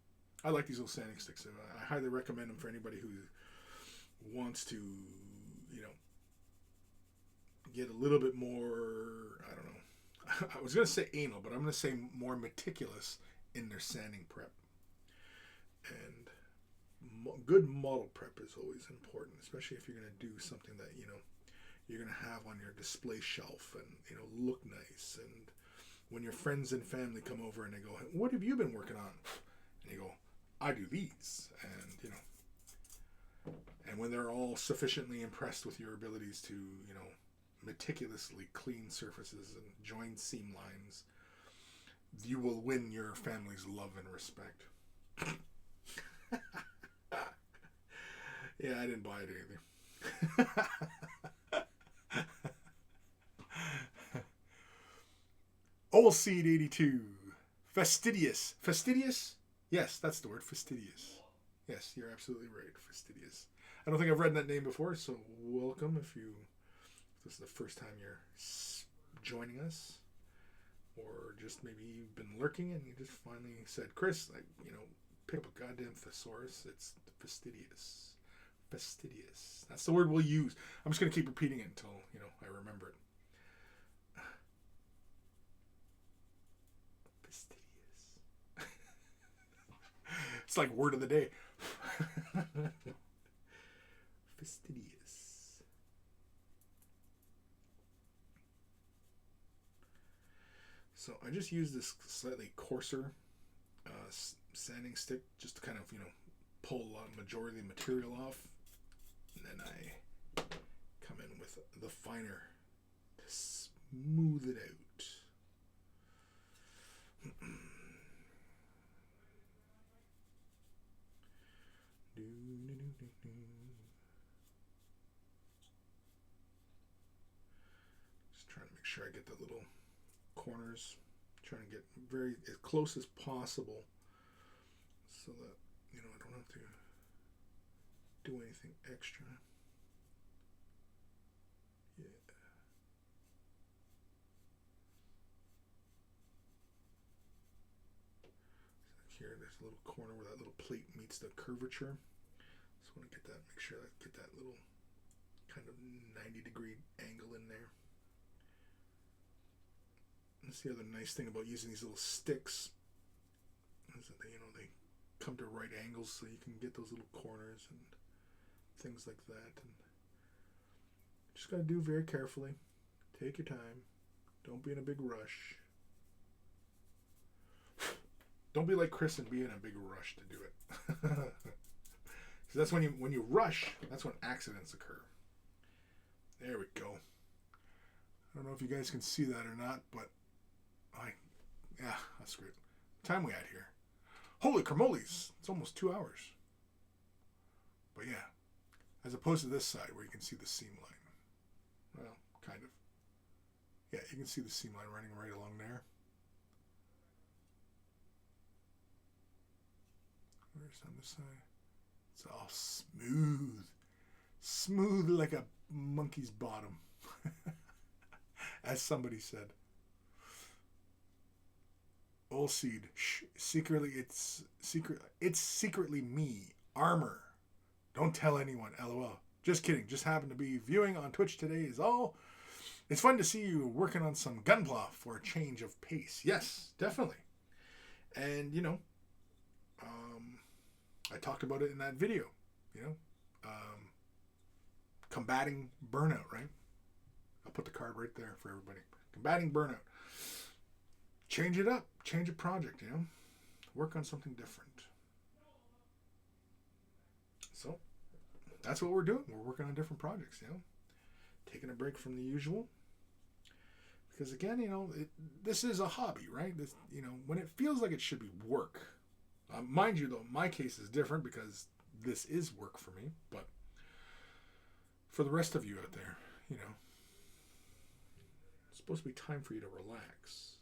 I like these little sanding sticks. I highly recommend them for anybody who wants to, you know, get a little bit more, I don't know, I was going to say anal, but I'm going to say more meticulous in their sanding prep. And good model prep is always important, especially if you're going to do something that, you know, you're going to have on your display shelf and, you know, look nice. And when your friends and family come over and they go, what have you been working on? And you go, I do these. And, you know, and when they're all sufficiently impressed with your abilities to, you know, meticulously clean surfaces and join seam lines, you will win your family's love and respect. Yeah, I didn't buy it either. Old Seed 82. Fastidious. Fastidious? Yes, that's the word. Fastidious. Yes, you're absolutely right. Fastidious. I don't think I've read that name before, so welcome if this is the first time you're joining us. Or just maybe you've been lurking and you just finally said, Chris, like, you know, pick up a goddamn thesaurus. It's fastidious. Fastidious. That's the word we'll use. I'm just going to keep repeating it until, you know, I remember it. Fastidious. It's like word of the day. Fastidious. So I just use this slightly coarser sanding stick just to kind of, pull a lot of majority of the material off. And then I come in with the finer to smooth it out. Just trying to make sure I get the little corners. Trying to get very as close as possible so that I don't have to do anything extra. Yeah. So here, there's a little corner where that little plate meets the curvature. Just want to get that, make sure I get that little kind of 90-degree angle in there. That's the other nice thing about using these little sticks is that they come to right angles, so you can get those little corners and things like that. And just gotta do very carefully. Take your time. Don't be in a big rush. Don't be like Chris and be in a big rush to do it. Because that's when you rush, that's when accidents occur. There we go. I don't know if you guys can see that or not, but that's great. What time we at here? Holy cramoles! It's almost 2 hours. But yeah, as opposed to this side where you can see the seam line. Well, kind of. Yeah, you can see the seam line running right along there. Where's on this side? It's all smooth. Smooth like a monkey's bottom. As somebody said. Old seed. Shh. It's secretly me. Armor. Don't tell anyone. LOL. Just kidding. Just happened to be viewing on Twitch today is all. It's fun to see you working on some gunpla for a change of pace. Yes, definitely. And I talked about it in that video. Combating burnout, right? I'll put the card right there for everybody. Combating burnout. Change it up. Change a project, Work on something different. So, that's what we're doing. We're working on different projects, Taking a break from the usual. Because again, this is a hobby, right? This, when it feels like it should be work. Mind you, though, my case is different because this is work for me. But for the rest of you out there, it's supposed to be time for you to relax.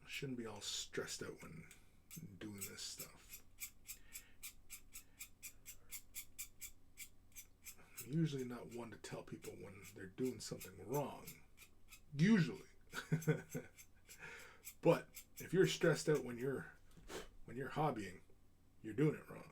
Shouldn't be all stressed out when doing this stuff. I'm usually not one to tell people when they're doing something wrong. Usually. But if you're stressed out when you're hobbying, you're doing it wrong.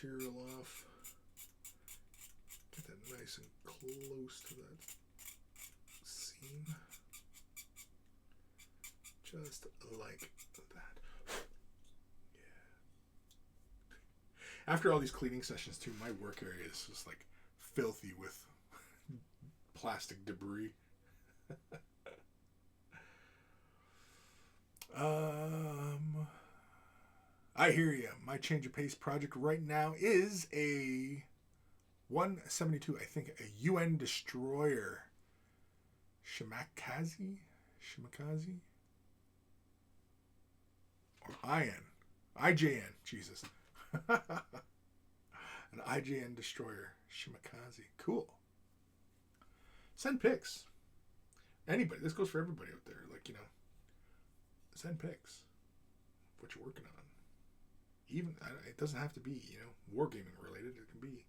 Material off. Get that nice and close to that seam. Just like that. Yeah. After all these cleaning sessions too, my work area is just like filthy with plastic debris. I hear you. My change of pace project right now is a 172, I think, a UN destroyer. Shimakaze? Or IJN, Jesus. An IJN destroyer. Shimakaze. Cool. Send pics. Anybody. This goes for everybody out there. Send pics. What you're working on. Even it doesn't have to be wargaming related. It can be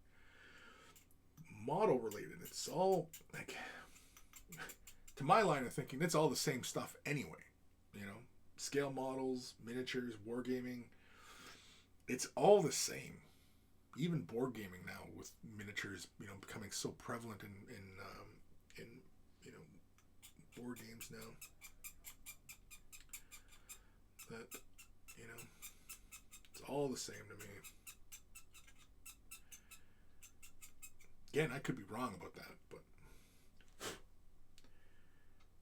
model related. It's all to my line of thinking, it's all the same stuff anyway. Scale models, miniatures, wargaming. It's all the same. Even board gaming now with miniatures, becoming so prevalent in board games now. that, you know, it's all the same to me. Again, I could be wrong about that, but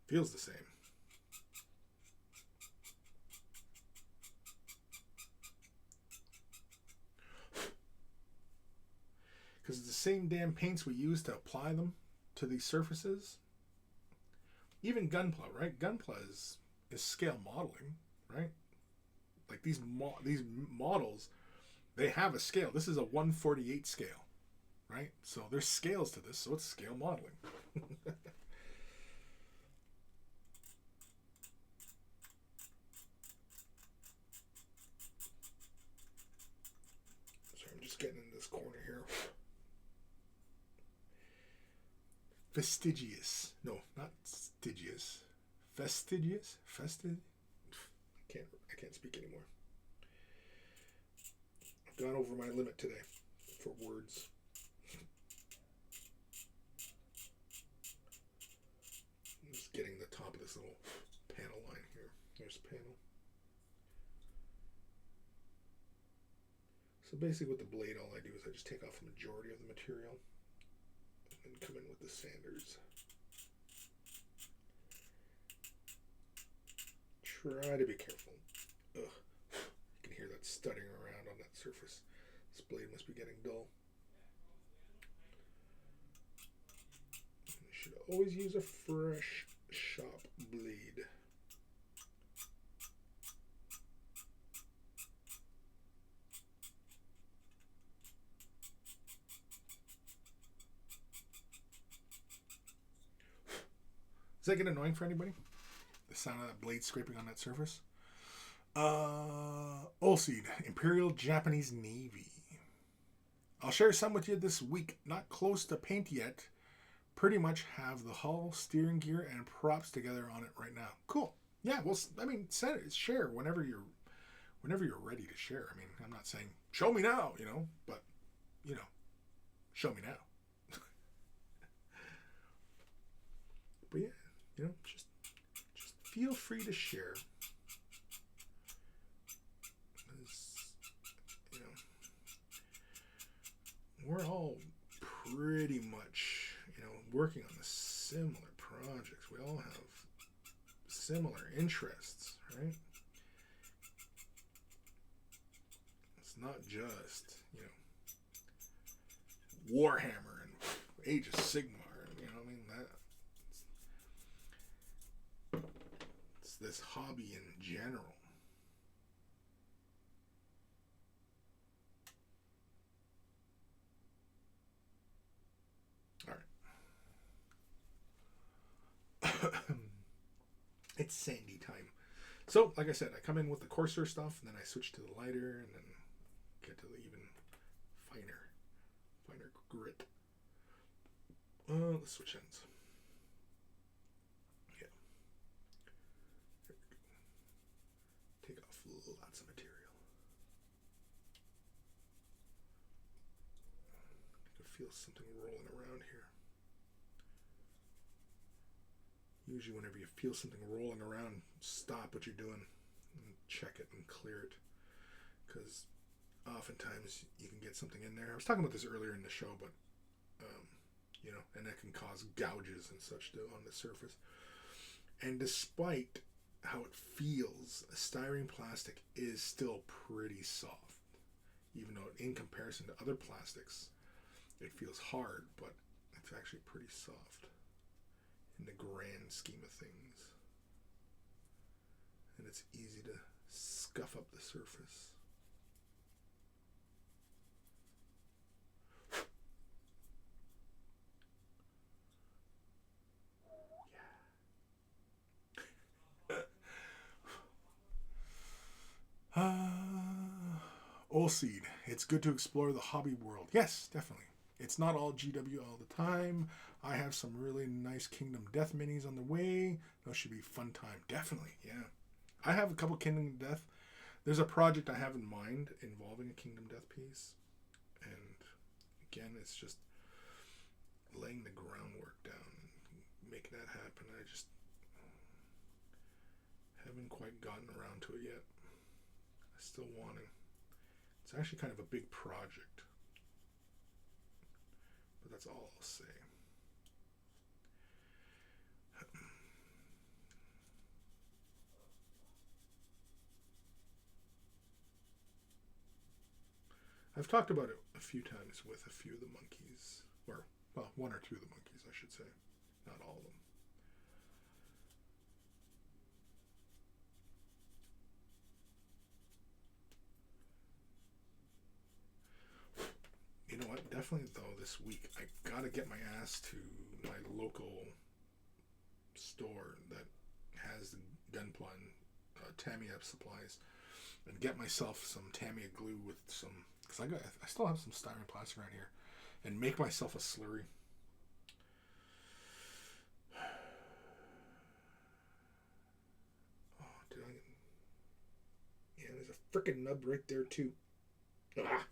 feels the same. Because it's the same damn paints we use to apply them to these surfaces. Even gunpla, right? Gunpla is scale modeling, right? Like these models, they have a scale. This is a 1/48 scale, right? So there's scales to this, so it's scale modeling. Sorry, I'm just getting in this corner here. Fastidious. No, not Stygius. Fastidious? I can't speak anymore. I've gone over my limit today for words. I'm just getting the top of this little panel line here. There's the panel. So basically with the blade, all I do is I just take off the majority of the material and come in with the sanders. Try to be careful. Ugh. You can hear that stuttering around on that surface. This blade must be getting dull. You should always use a fresh shop blade. Does that get annoying for anybody? The sound of that blade scraping on that surface? Olseed, Imperial Japanese Navy. I'll share some with you this week. Not close to paint yet. Pretty much have the hull, steering gear, and props together on it right now. Cool. Yeah, well, I mean, share whenever you're ready to share. I mean, I'm not saying show me now, you know, but you know, show me now. But yeah, you know, just feel free to share. You know, we're all pretty much, you know, working on the similar projects. We all have similar interests, right? It's not just, you know, Warhammer and Age of Sigmar, and, you know what I mean? It's this hobby in general. It's sandy time. So, like I said, I come in with the coarser stuff, and then I switch to the lighter, and then get to the even finer grit. Let's switch ends. Yeah. Take off lots of material. I can feel something rolling around here. Usually whenever you feel something rolling around, stop what you're doing and check it and clear it. Because oftentimes you can get something in there. I was talking about this earlier in the show, but, you know, and that can cause gouges and such on the surface. And despite how it feels, styrene plastic is still pretty soft. Even though in comparison to other plastics, it feels hard, but it's actually pretty soft in the grand scheme of things. And it's easy to scuff up the surface. Olseed, it's good to explore the hobby world. Yes, definitely. It's not all GW all the time. I have some really nice Kingdom Death minis on the way. Those should be fun time. Definitely, yeah. I have a couple Kingdom Death. There's a project I have in mind involving a Kingdom Death piece. And again, it's just laying the groundwork down and making that happen. I just haven't quite gotten around to it yet. Still wanting. It's actually kind of a big project. But that's all I'll say. I've talked about it a few times with a few of the monkeys. Or, well, one or two of the monkeys, I should say. Not all of them. You know what? Definitely, though, this week, I gotta get my ass to my local store that has the gunpla and Tamiya supplies and get myself some Tamiya glue with some, because I still have some styrene plastic around here, and make myself a slurry. Oh, did I? Yeah, there's a freaking nub right there too. Ah,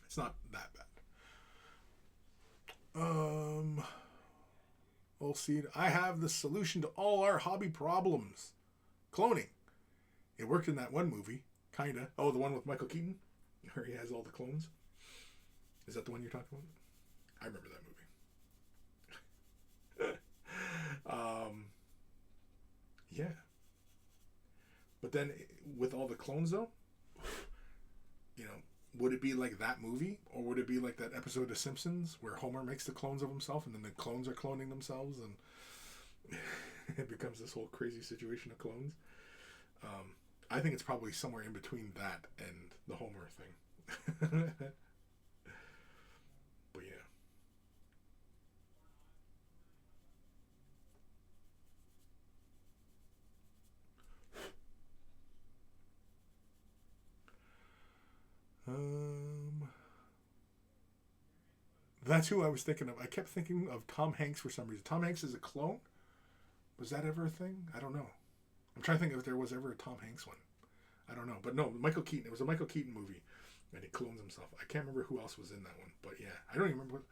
it's not that bad. We'll see. I have the solution to all our hobby problems: cloning. It worked in that one movie, kinda. Oh, the one with Michael Keaton, where he has all the clones. Is that the one you're talking about? I remember that movie. Yeah. But then, with all the clones, though, you know, would it be like that movie, or would it be like that episode of The Simpsons where Homer makes the clones of himself, and then the clones are cloning themselves, and it becomes this whole crazy situation of clones? I think it's probably somewhere in between that and the Homer thing. But yeah. That's who I was thinking of. I kept thinking of Tom Hanks for some reason. Tom Hanks is a clone? Was that ever a thing? I don't know. I'm trying to think if there was ever a Tom Hanks one. I don't know. But no, Michael Keaton. It was a Michael Keaton movie. And he clones himself. I can't remember who else was in that one. But yeah, I don't even remember.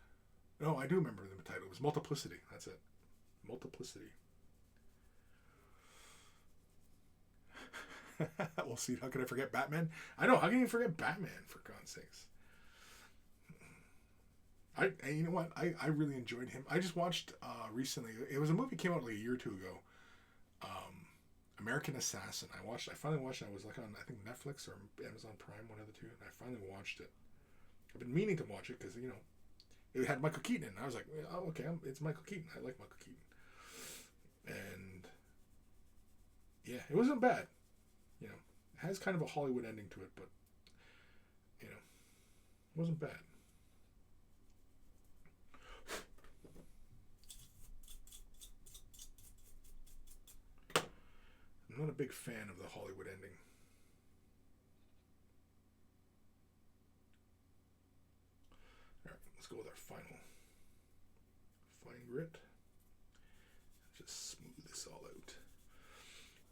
No, I do remember the title. It was Multiplicity. That's it. Multiplicity. We'll see. How can I forget Batman? I know. How can you forget Batman, for God's sakes? You know what? I really enjoyed him. I just watched recently. It was a movie came out like a year or two ago. American Assassin. I finally watched it. I was like on, I think, Netflix or Amazon Prime, one of the two, and I finally watched it. I've been meaning to watch it because, you know, it had Michael Keaton in it. I was like, oh, okay, it's Michael Keaton. I like Michael Keaton. And yeah, it wasn't bad. You know, it has kind of a Hollywood ending to it, but, you know, it wasn't bad. I'm not a big fan of the Hollywood ending. Alright, let's go with our final fine grit. Just smooth this all out.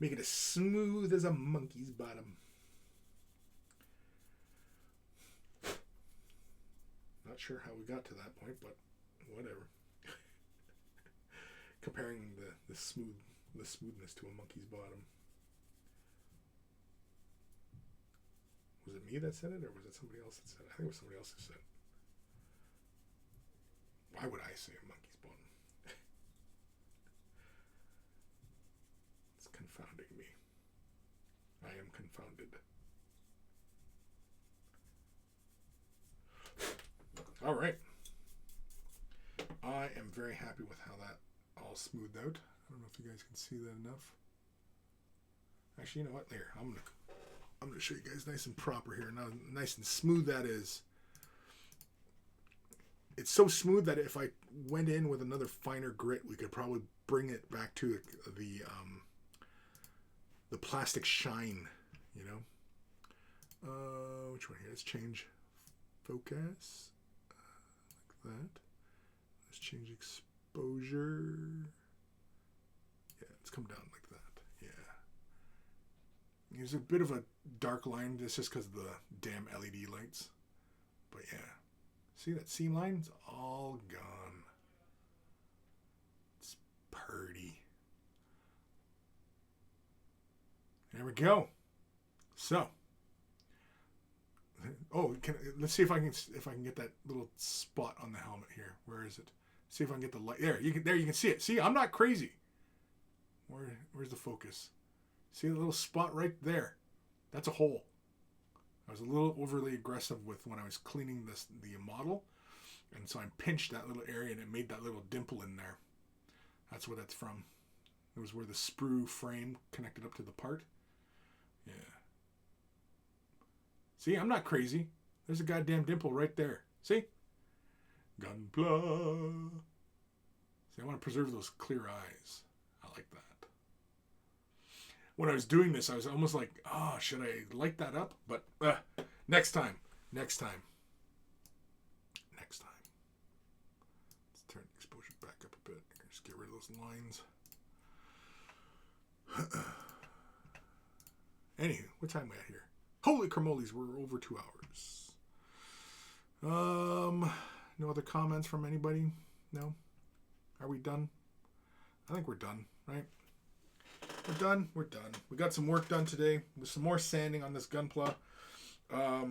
Make it as smooth as a monkey's bottom. Not sure how we got to that point, but whatever. Comparing the smoothness to a monkey's bottom. Was it me that said it, or was it somebody else that said it? I think it was somebody else that said it. Why would I say a monkey's bottom? It's confounding me. I am confounded. All right. I am very happy with how that all smoothed out. I don't know if you guys can see that enough. Actually, you know what? Here, I'm gonna show you guys nice and proper here. Now, nice and smooth that is. It's so smooth that if I went in with another finer grit, we could probably bring it back to the plastic shine. You know. Which one here? Let's change focus like that. Let's change exposure. Yeah, let's come down like that. Yeah. There's a bit of a dark line. That's just because of the damn LED lights. But yeah. See that seam line? It's all gone. It's pretty. There we go. So, let's see if I can get that little spot on the helmet here. Where is it? See if I can get the light. There you can see it. See, I'm not crazy. Where's the focus? See the little spot right there? That's a hole. I was a little overly aggressive with when I was cleaning the model, and so I pinched that little area and it made that little dimple in there. That's where that's from. It was where the sprue frame connected up to the part. Yeah. See, I'm not crazy. There's a goddamn dimple right there. See? Gunpla. See, I want to preserve those clear eyes. I like that. When I was doing this, I was almost like, oh, should I light that up? But next time. Next time. Let's turn the exposure back up a bit. Just get rid of those lines. Anywho, what time are we at here? Holy cramoles, we're over 2 hours. No other comments from anybody? No? Are we done? I think we're done, right? We're done. We got some work done today with some more sanding on this gunpla. I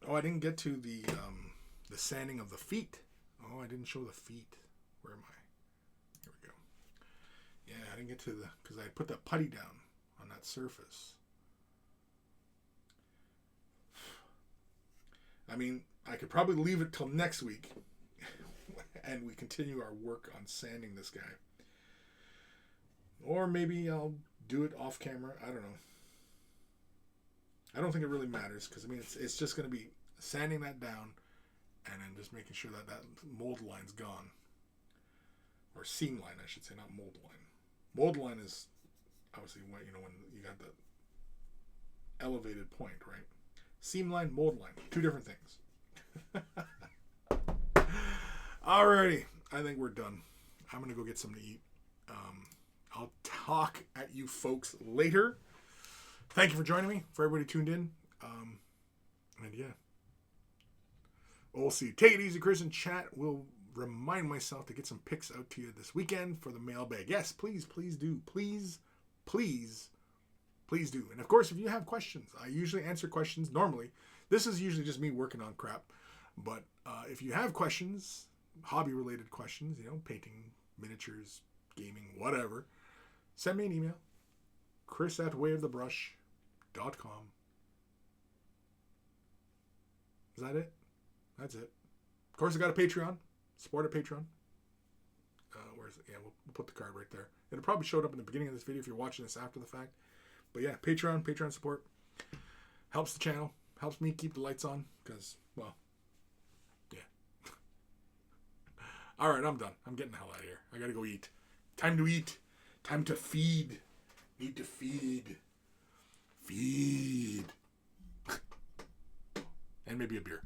didn't get to the sanding of the feet. Oh, I didn't show the feet. Where am I? Here we go. Yeah, I didn't get to because I put that putty down on that surface. I mean, I could probably leave it till next week and we continue our work on sanding this guy. Or maybe I'll do it off camera. I don't know. I don't think it really matters because, I mean, it's just going to be sanding that down and then just making sure that mold line's gone. Or seam line, I should say, not mold line. Mold line is obviously when you got the elevated point, right? Seam line, mold line, two different things. Alrighty, I think we're done. I'm going to go get something to eat. I'll talk at you folks later. Thank you for joining me, for everybody tuned in. And yeah. We'll see. Take it easy, Chris, and chat. We'll remind myself to get some pics out to you this weekend for the mailbag. Yes, please do. Please do. And of course, if you have questions, I usually answer questions normally. This is usually just me working on crap. But if you have questions, hobby-related questions, painting, miniatures, gaming, whatever, send me an email. chris@wayofthebrush.com. Is that it? That's it. Of course, I got a Patreon. Support a Patreon. Where's it? Yeah, we'll put the card right there. It'll probably show up in the beginning of this video if you're watching this after the fact. But yeah, Patreon support. Helps the channel. Helps me keep the lights on. Because, well, yeah. Alright, I'm done. I'm getting the hell out of here. I gotta go eat. Time to eat. Time to feed. Need to feed. Feed. And maybe a beer.